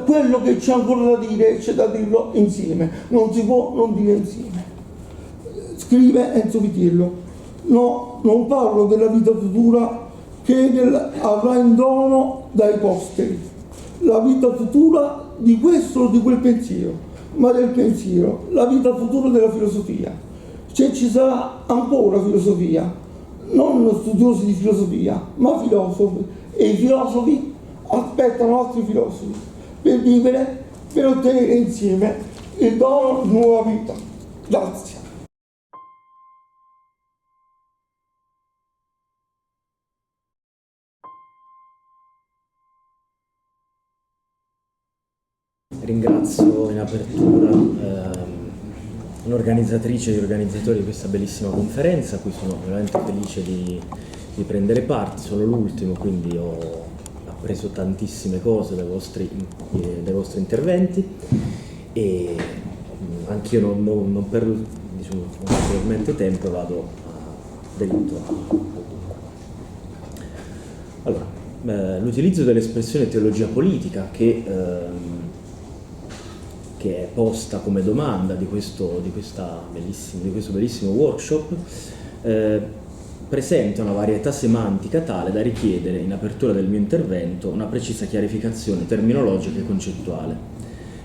quello che c'è ancora da dire, c'è da dirlo insieme, non si può non dire insieme. Scrive Enzo Vitillo: no, non parlo della vita futura che Hegel avrà in dono dai posteri, la vita futura di questo o di quel pensiero, ma del pensiero, la vita futura della filosofia. Cioè ci sarà ancora filosofia, non studiosi di filosofia, ma filosofi, e i filosofi aspettano altri filosofi per vivere, per ottenere insieme il dono di nuova vita. Grazie. Ringrazio in apertura l'organizzatrice e gli organizzatori di questa bellissima conferenza, a cui sono veramente felice di prendere parte. Sono l'ultimo, quindi ho appreso tantissime cose dai vostri interventi, e anch'io non perdo, diciamo, ulteriormente tempo e vado dritto. Allora, l'utilizzo dell'espressione teologia politica che è posta come domanda di questo bellissimo workshop, presenta una varietà semantica tale da richiedere, in apertura del mio intervento, una precisa chiarificazione terminologica e concettuale.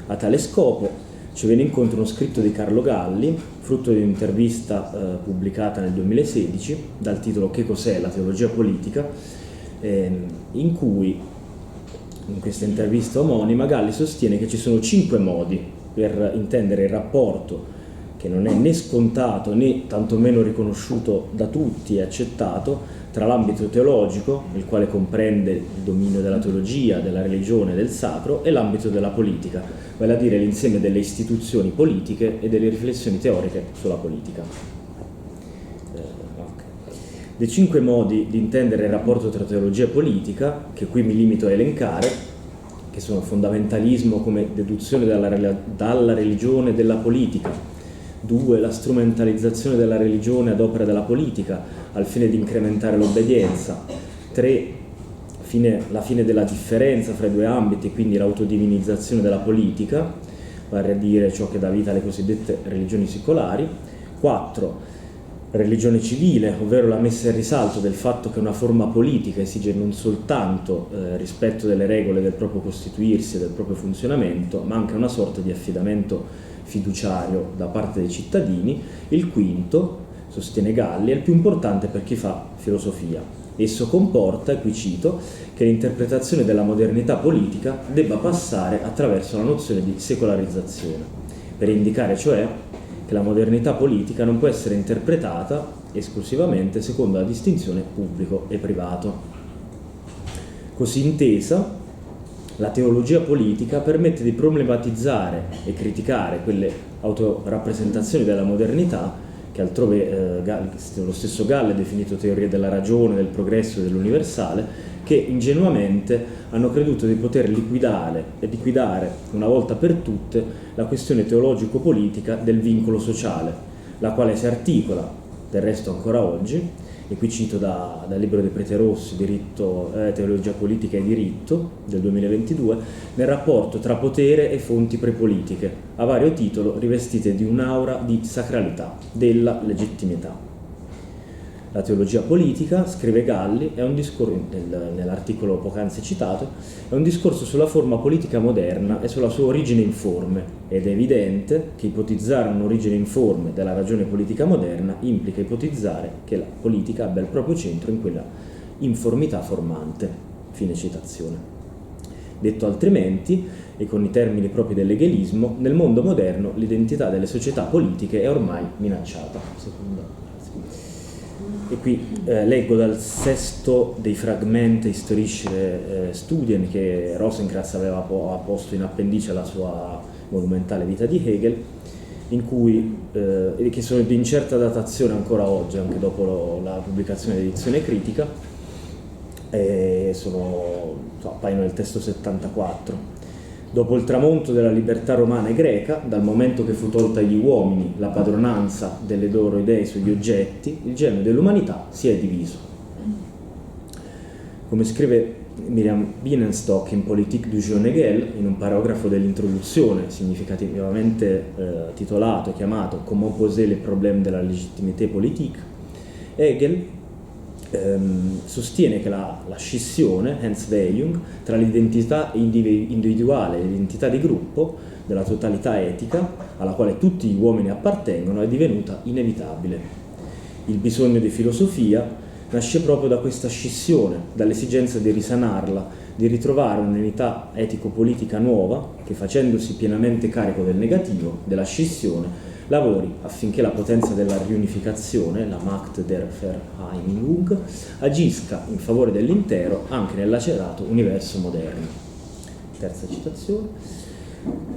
A tale scopo ci viene incontro uno scritto di Carlo Galli, frutto di un'intervista pubblicata nel 2016 dal titolo Che cos'è la teologia politica, in cui, in questa intervista omonima, Galli sostiene che ci sono 5 modi per intendere il rapporto, che non è né scontato né tantomeno riconosciuto da tutti e accettato, tra l'ambito teologico, il quale comprende il dominio della teologia, della religione e del sacro, e l'ambito della politica, vale a dire l'insieme delle istituzioni politiche e delle riflessioni teoriche sulla politica. Dei 5 modi di intendere il rapporto tra teologia e politica, che qui mi limito a elencare, che sono fondamentalismo come deduzione dalla religione e della politica; 2. La strumentalizzazione della religione ad opera della politica al fine di incrementare l'obbedienza; 3. La fine della differenza fra i due ambiti, quindi l'autodivinizzazione della politica, vale a dire ciò che dà vita alle cosiddette religioni secolari; 4. Religione civile, ovvero la messa in risalto del fatto che una forma politica esige non soltanto rispetto delle regole del proprio costituirsi e del proprio funzionamento, ma anche una sorta di affidamento fiduciario da parte dei cittadini. Il 5, sostiene Galli, è il più importante per chi fa filosofia. Esso comporta, e qui cito, che l'interpretazione della modernità politica debba passare attraverso la nozione di secolarizzazione, per indicare cioè che la modernità politica non può essere interpretata esclusivamente secondo la distinzione pubblico e privato. Così intesa, la teologia politica permette di problematizzare e criticare quelle autorappresentazioni della modernità che altrove lo stesso Galli ha definito teorie della ragione, del progresso e dell'universale, che ingenuamente hanno creduto di poter liquidare una volta per tutte la questione teologico-politica del vincolo sociale, la quale si articola del resto ancora oggi, e qui cito dal libro dei Prete Rossi, Teologia politica e diritto, del 2022, nel rapporto tra potere e fonti prepolitiche, a vario titolo rivestite di un'aura di sacralità, della legittimità. La teologia politica, scrive Galli, è un discorso, nell'articolo poc'anzi citato, è un discorso sulla forma politica moderna e sulla sua origine informe, ed è evidente che ipotizzare un'origine informe della ragione politica moderna implica ipotizzare che la politica abbia il proprio centro in quella informità formante. Fine citazione. Detto altrimenti, e con i termini propri dell'hegelismo, nel mondo moderno l'identità delle società politiche è ormai minacciata. E qui leggo dal sesto dei fragmenti Historische Studien che Rosenkranz aveva posto in appendice alla sua monumentale vita di Hegel, in cui, che sono di incerta datazione ancora oggi, anche dopo la pubblicazione dell'edizione critica, appaiono nel testo 74. Dopo il tramonto della libertà romana e greca, dal momento che fu tolta agli uomini la padronanza delle loro idee sugli oggetti, il genio dell'umanità si è diviso. Come scrive Miriam Bienenstock in Politique du jeune Hegel, in un paragrafo dell'introduzione significativamente titolato e chiamato Comment poser les problèmes de la légitimité politique, Hegel sostiene che la scissione, Hensweihung, tra l'identità individuale e l'identità di gruppo, della totalità etica, alla quale tutti gli uomini appartengono, è divenuta inevitabile. Il bisogno di filosofia nasce proprio da questa scissione, dall'esigenza di risanarla, di ritrovare un'unità etico-politica nuova che, facendosi pienamente carico del negativo, della scissione, lavori affinché la potenza della riunificazione, la Macht der Vereinigung, agisca in favore dell'intero anche nel lacerato universo moderno. Terza citazione.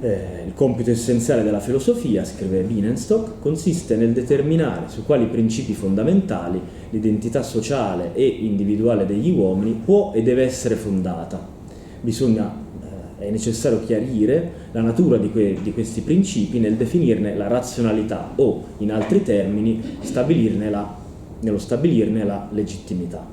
Il compito essenziale della filosofia, scrive Bienenstock, consiste nel determinare su quali principi fondamentali l'identità sociale e individuale degli uomini può e deve essere fondata. È necessario chiarire la natura di questi principi nel definirne la razionalità o, in altri termini, nello stabilirne la legittimità.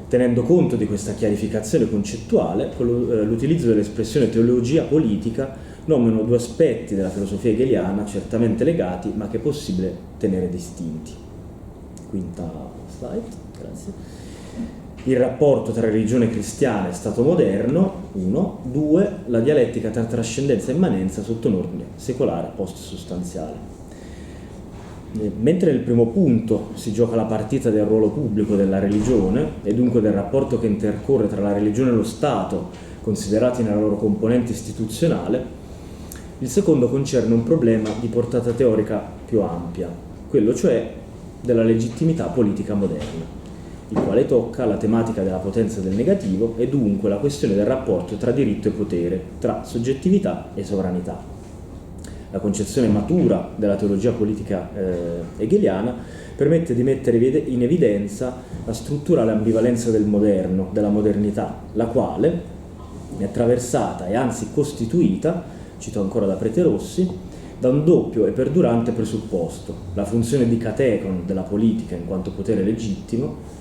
Tenendo conto di questa chiarificazione concettuale, con l'utilizzo dell'espressione teologia politica nomino due aspetti della filosofia hegeliana certamente legati, ma che è possibile tenere distinti. Quinta slide, grazie. Il rapporto tra religione cristiana e Stato moderno, 1. 2. La dialettica tra trascendenza e immanenza sotto un ordine secolare post-sostanziale. Mentre nel primo punto si gioca la partita del ruolo pubblico della religione e dunque del rapporto che intercorre tra la religione e lo Stato, considerati nella loro componente istituzionale, il secondo concerne un problema di portata teorica più ampia, quello cioè della legittimità politica moderna, il quale tocca la tematica della potenza del negativo e dunque la questione del rapporto tra diritto e potere, tra soggettività e sovranità. La concezione matura della teologia politica hegeliana permette di mettere in evidenza la strutturale ambivalenza del moderno, della modernità, la quale è attraversata e anzi costituita, cito ancora da Prete Rossi, da un doppio e perdurante presupposto, la funzione di catechon della politica in quanto potere legittimo,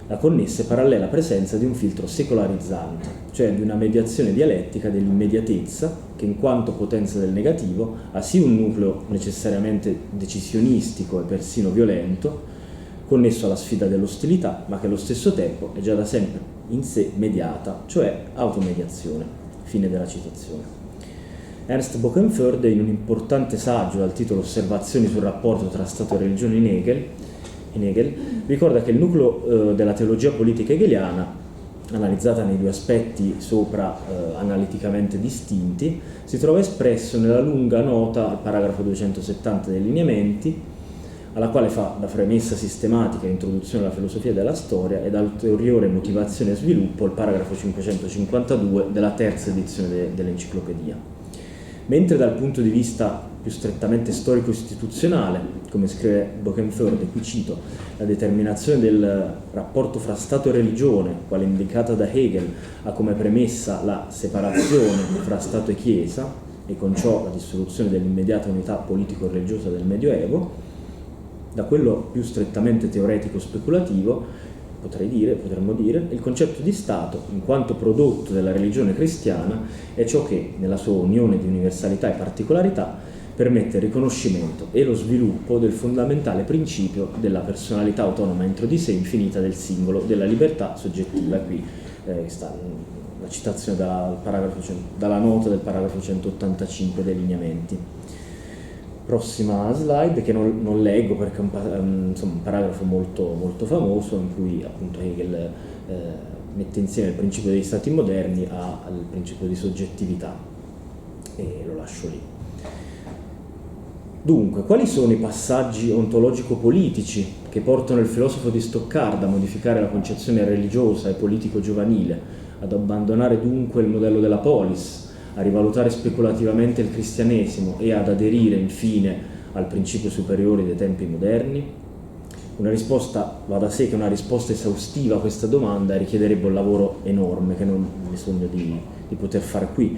la connessa e parallela presenza di un filtro secolarizzante, cioè di una mediazione dialettica dell'immediatezza che in quanto potenza del negativo ha sì un nucleo necessariamente decisionistico e persino violento, connesso alla sfida dell'ostilità, ma che allo stesso tempo è già da sempre in sé mediata, cioè automediazione. Fine della citazione. Ernst Bokenförde, in un importante saggio dal titolo Osservazioni sul rapporto tra Stato e religione in Hegel, ricorda che il nucleo della teologia politica hegeliana, analizzata nei due aspetti sopra analiticamente distinti, si trova espresso nella lunga nota al paragrafo 270 dei lineamenti, alla quale fa da premessa sistematica e introduzione alla filosofia della storia e da ulteriore motivazione e sviluppo il paragrafo 552 della terza edizione dell'enciclopedia. Mentre dal punto di vista più strettamente storico-istituzionale, come scrive Bokenförde, qui cito, la determinazione del rapporto fra Stato e religione, quale indicata da Hegel, ha come premessa la separazione fra Stato e Chiesa, e con ciò la dissoluzione dell'immediata unità politico-religiosa del Medioevo, Da quello più strettamente teoretico-speculativo, potremmo dire, il concetto di Stato, in quanto prodotto della religione cristiana, è ciò che, nella sua unione di universalità e particolarità, permette il riconoscimento e lo sviluppo del fondamentale principio della personalità autonoma entro di sé infinita del singolo, della libertà soggettiva. Qui sta la citazione dalla nota del paragrafo 185 dei lineamenti. Prossima slide, che non leggo perché è un paragrafo molto, molto famoso, in cui appunto Hegel mette insieme il principio degli stati moderni al principio di soggettività, e lo lascio lì. Dunque, quali sono i passaggi ontologico-politici che portano il filosofo di Stoccarda a modificare la concezione religiosa e politico-giovanile, ad abbandonare dunque il modello della polis, a rivalutare speculativamente il cristianesimo e ad aderire infine al principio superiore dei tempi moderni? Va da sé che una risposta esaustiva a questa domanda richiederebbe un lavoro enorme che non ho bisogno di poter fare qui.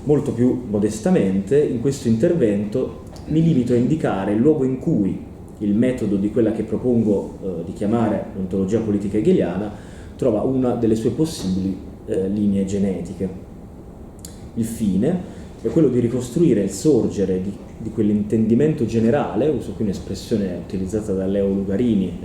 Molto più modestamente, in questo intervento mi limito a indicare il luogo in cui il metodo di quella che propongo di chiamare l'ontologia politica hegeliana trova una delle sue possibili linee genetiche. Il fine è quello di ricostruire il sorgere di quell'intendimento generale, uso qui un'espressione utilizzata da Leo Lugarini,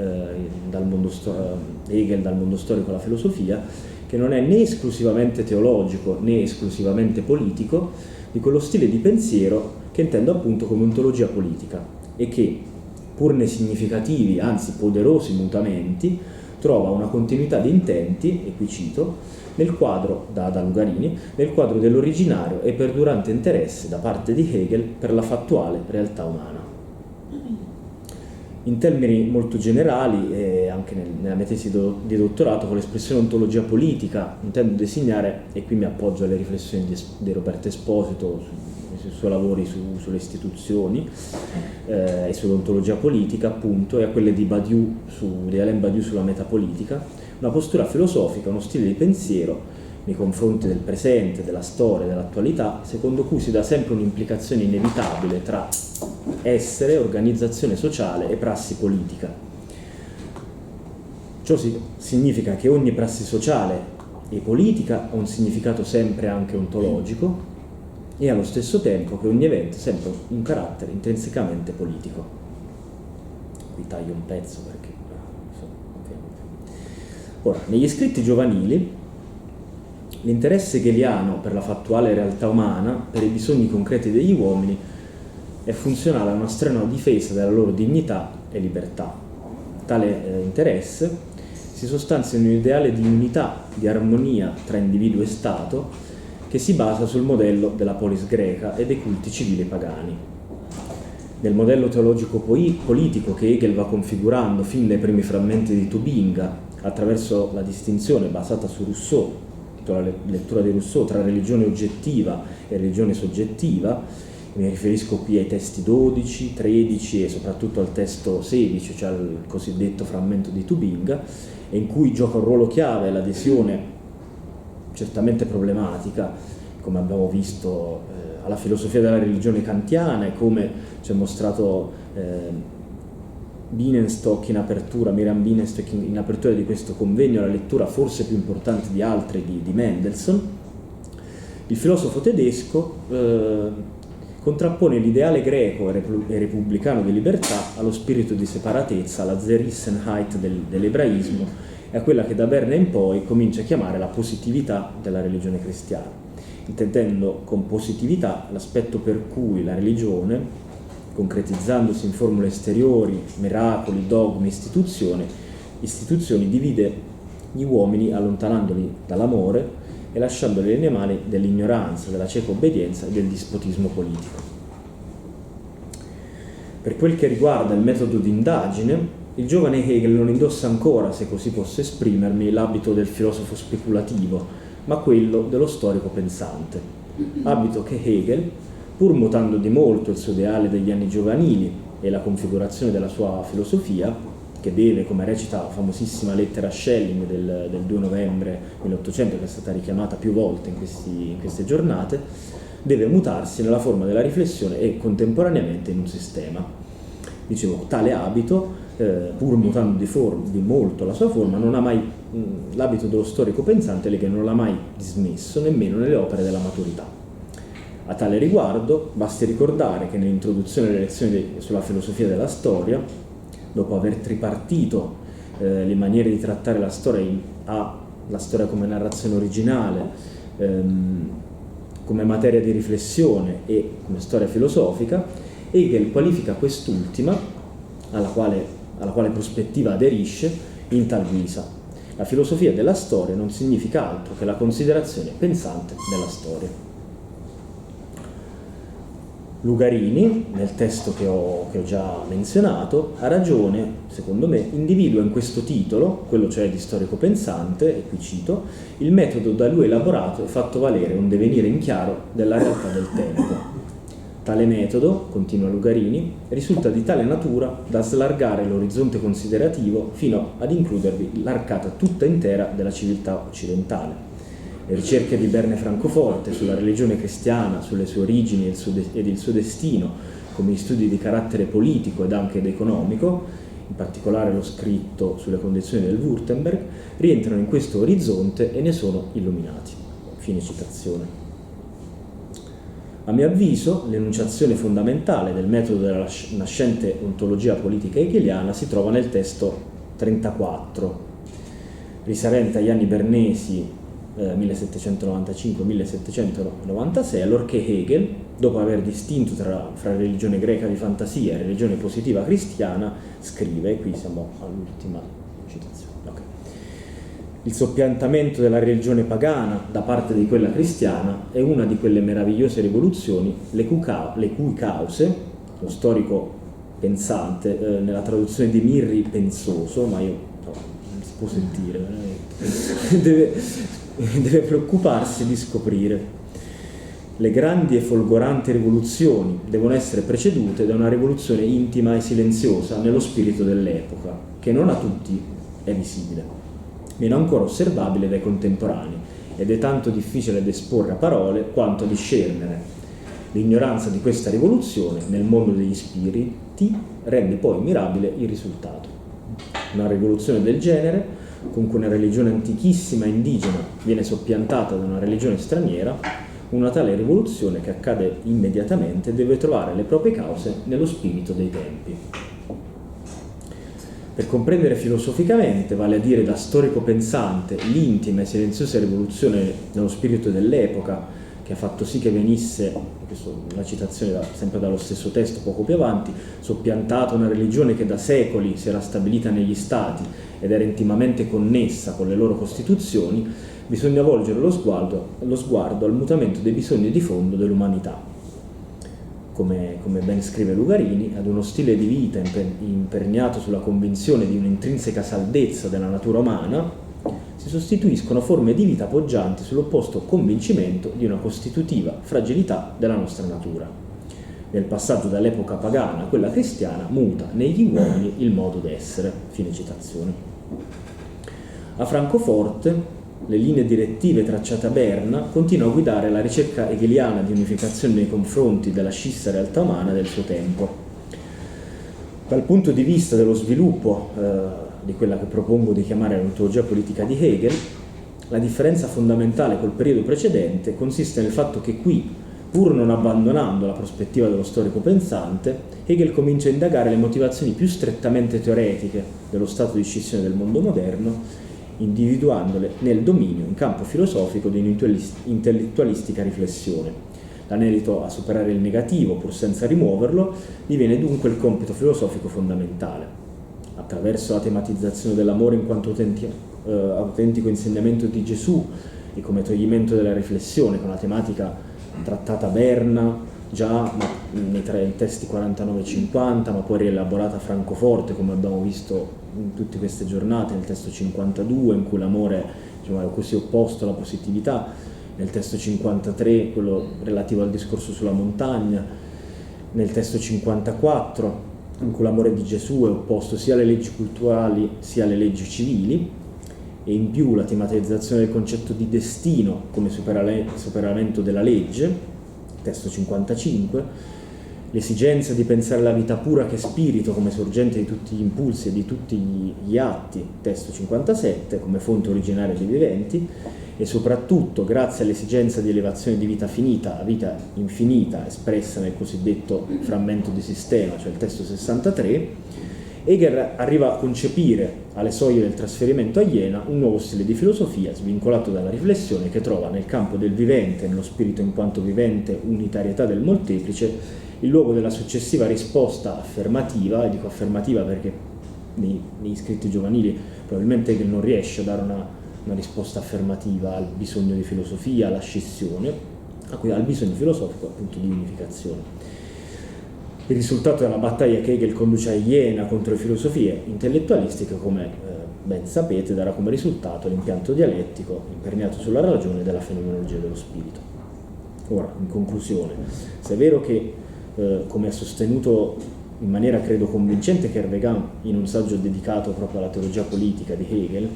Hegel dal mondo storico alla filosofia, che non è né esclusivamente teologico né esclusivamente politico, di quello stile di pensiero che intendo appunto come ontologia politica e che, pur nei significativi, anzi poderosi mutamenti, trova una continuità di intenti, e qui cito, nel quadro, da Lugarini, nel quadro dell'originario e perdurante interesse da parte di Hegel per la fattuale realtà umana. In termini molto generali, e anche nella mia tesi di dottorato, con l'espressione ontologia politica intendo designare, e qui mi appoggio alle riflessioni di Roberto Esposito sui suoi lavori sulle istituzioni e sull'ontologia politica, appunto, e a quelle di Alain Badiou sulla metapolitica, una postura filosofica, uno stile di pensiero nei confronti del presente, della storia, dell'attualità, secondo cui si dà sempre un'implicazione inevitabile tra essere, organizzazione sociale e prassi politica. Ciò significa che ogni prassi sociale e politica ha un significato sempre anche ontologico e allo stesso tempo che ogni evento ha sempre un carattere intrinsecamente politico. Qui taglio un pezzo perché... Ora, negli scritti giovanili, l'interesse hegeliano per la fattuale realtà umana, per i bisogni concreti degli uomini, è funzionale a una strenua difesa della loro dignità e libertà. Tale interesse si sostanzia in un ideale di unità, di armonia tra individuo e Stato, che si basa sul modello della polis greca e dei culti civili pagani. Nel modello teologico-politico che Hegel va configurando fin dai primi frammenti di Tubinga, attraverso la distinzione basata su Rousseau, la lettura di Rousseau, tra religione oggettiva e religione soggettiva, mi riferisco qui ai testi 12, 13 e soprattutto al testo 16, cioè al cosiddetto frammento di Tubinga, e in cui gioca un ruolo chiave l'adesione certamente problematica, come abbiamo visto, alla filosofia della religione kantiana, e come ci ha mostrato Miriam Bienenstock in apertura di questo convegno, la lettura forse più importante di altri di Mendelssohn. Il filosofo tedesco contrappone l'ideale greco e repubblicano di libertà allo spirito di separatezza, alla Zerrissenheit dell'ebraismo, e a quella che da Berna in poi comincia a chiamare la positività della religione cristiana, intendendo con positività l'aspetto per cui la religione, concretizzandosi in formule esteriori, miracoli, dogmi, istituzioni, divide gli uomini allontanandoli dall'amore e lasciandoli nelle mani dell'ignoranza, della cieca obbedienza e del dispotismo politico. Per quel che riguarda il metodo di indagine, il giovane Hegel non indossa ancora, se così posso esprimermi, l'abito del filosofo speculativo, ma quello dello storico pensante. Abito che Hegel, pur mutando di molto il suo ideale degli anni giovanili e la configurazione della sua filosofia, che deve, come recita la famosissima lettera a Schelling del 2 novembre 1800, che è stata richiamata più volte in queste giornate, deve mutarsi nella forma della riflessione e contemporaneamente in un sistema. Dicevo, tale abito, pur mutando di molto la sua forma, non ha mai l'abito dello storico pensante che non l'ha mai dismesso nemmeno nelle opere della maturità. A tale riguardo basti ricordare che nell'introduzione alle lezioni sulla filosofia della storia, dopo aver tripartito le maniere di trattare la storia la storia come narrazione originale, come materia di riflessione e come storia filosofica, Hegel qualifica quest'ultima, alla quale prospettiva aderisce, in tal guisa: la filosofia della storia non significa altro che la considerazione pensante della storia. Lugarini, nel testo che ho già menzionato, ha ragione, secondo me, individua in questo titolo, quello cioè di storico pensante, e qui cito, il metodo da lui elaborato e fatto valere un divenire in chiaro della realtà del tempo. Tale metodo, continua Lugarini, risulta di tale natura da slargare l'orizzonte considerativo fino ad includervi l'arcata tutta intera della civiltà occidentale. Le ricerche di Berne Francoforte sulla religione cristiana, sulle sue origini ed il suo destino, come gli studi di carattere politico ed anche ed economico, in particolare lo scritto sulle condizioni del Württemberg, rientrano in questo orizzonte e ne sono illuminati. Fine citazione. A mio avviso, l'enunciazione fondamentale del metodo della nascente ontologia politica hegeliana si trova nel testo 34, risalente agli anni bernesi 1795-1796, allorché Hegel, dopo aver distinto fra religione greca di fantasia e religione positiva cristiana, scrive, qui siamo all'ultima citazione, okay: il soppiantamento della religione pagana da parte di quella cristiana è una di quelle meravigliose rivoluzioni le cui cause, lo storico pensante, nella traduzione di Mirri pensoso, ma io non si può sentire veramente, deve preoccuparsi di scoprire. Le grandi e folgoranti rivoluzioni devono essere precedute da una rivoluzione intima e silenziosa nello spirito dell'epoca, che non a tutti è visibile, meno ancora osservabile dai contemporanei, ed è tanto difficile ad esporre a parole quanto a discernere. L'ignoranza di questa rivoluzione nel mondo degli spiriti rende poi mirabile il risultato. Una rivoluzione del genere, con cui una religione antichissima e indigena viene soppiantata da una religione straniera, una tale rivoluzione che accade immediatamente deve trovare le proprie cause nello spirito dei tempi. Per comprendere filosoficamente, vale a dire da storico pensante, l'intima e silenziosa rivoluzione nello spirito dell'epoca che ha fatto sì che venisse, questa è una citazione sempre dallo stesso testo poco più avanti, soppiantata una religione che da secoli si era stabilita negli stati ed era intimamente connessa con le loro costituzioni, bisogna volgere lo sguardo al mutamento dei bisogni di fondo dell'umanità. Come ben scrive Lugarini, ad uno stile di vita imperniato sulla convinzione di un'intrinseca saldezza della natura umana si sostituiscono forme di vita poggianti sull'opposto convincimento di una costitutiva fragilità della nostra natura. Nel passaggio dall'epoca pagana a quella cristiana muta negli uomini il modo d'essere. Fine citazione. A Francoforte le linee direttive tracciate a Berna continuano a guidare la ricerca hegeliana di unificazione nei confronti della scissa realtà umana del suo tempo. Dal punto di vista dello sviluppo di quella che propongo di chiamare l'ontologia politica di Hegel, la differenza fondamentale col periodo precedente consiste nel fatto che qui, pur non abbandonando la prospettiva dello storico pensante, Hegel comincia a indagare le motivazioni più strettamente teoretiche dello stato di scissione del mondo moderno, individuandole nel dominio in campo filosofico di un'intellettualistica riflessione. L'anelito a superare il negativo, pur senza rimuoverlo, diviene dunque il compito filosofico fondamentale. Attraverso la tematizzazione dell'amore in quanto autentico insegnamento di Gesù e come toglimento della riflessione, con la tematica trattata a Berna già nei testi 49 e 50, ma poi rielaborata a Francoforte, come abbiamo visto in tutte queste giornate, nel testo 52, in cui l'amore, diciamo, è così opposto alla positività, nel testo 53, quello relativo al discorso sulla montagna, nel testo 54, in cui l'amore di Gesù è opposto sia alle leggi culturali sia alle leggi civili, e in più la tematizzazione del concetto di destino come superamento della legge, testo 55, l'esigenza di pensare la vita pura che spirito come sorgente di tutti gli impulsi e di tutti gli atti, testo 57, come fonte originaria dei viventi, e soprattutto grazie all'esigenza di elevazione di vita finita a vita infinita espressa nel cosiddetto frammento di sistema, cioè il testo 63, Hegel arriva a concepire alle soglie del trasferimento a Jena un nuovo stile di filosofia svincolato dalla riflessione, che trova nel campo del vivente, nello spirito in quanto vivente, unitarietà del molteplice, il luogo della successiva risposta affermativa, e dico affermativa perché negli scritti giovanili probabilmente Hegel non riesce a dare una risposta affermativa al bisogno di filosofia, alla scissione, al bisogno filosofico appunto di unificazione. Il risultato della battaglia che Hegel conduce a Jena contro le filosofie intellettualistiche, come ben sapete, darà come risultato l'impianto dialettico imperniato sulla ragione della fenomenologia dello spirito. Ora, in conclusione, se è vero che, come ha sostenuto in maniera credo convincente Kierkegaard in un saggio dedicato proprio alla teologia politica di Hegel,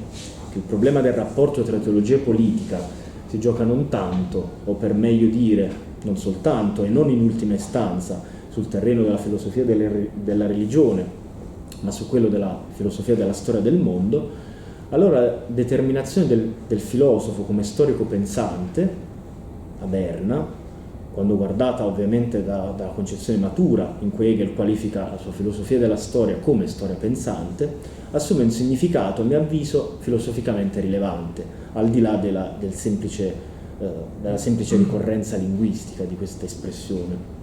che il problema del rapporto tra teologia e politica si gioca non tanto, o per meglio dire non soltanto e non in ultima istanza, sul terreno della filosofia della religione, ma su quello della filosofia della storia del mondo, allora la determinazione del filosofo come storico pensante a Berna, quando guardata ovviamente dalla concezione matura in cui Hegel qualifica la sua filosofia della storia come storia pensante, assume un significato, a mio avviso, filosoficamente rilevante, al di là della semplice ricorrenza linguistica di questa espressione.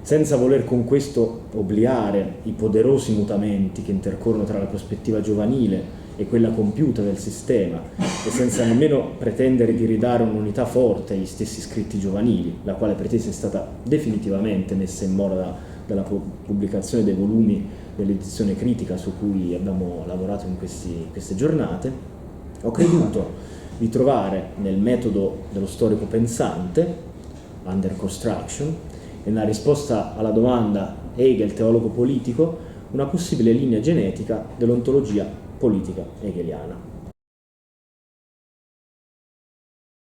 Senza voler con questo obliare i poderosi mutamenti che intercorrono tra la prospettiva giovanile e quella compiuta del sistema, e senza nemmeno pretendere di ridare un'unità forte agli stessi scritti giovanili, la quale pretesa è stata definitivamente messa in mora dalla pubblicazione dei volumi dell'edizione critica su cui abbiamo lavorato in queste giornate, ho creduto di trovare nel metodo dello storico pensante, Under Construction, e nella risposta alla domanda Hegel teologo politico, una possibile linea genetica dell'ontologia politica hegeliana.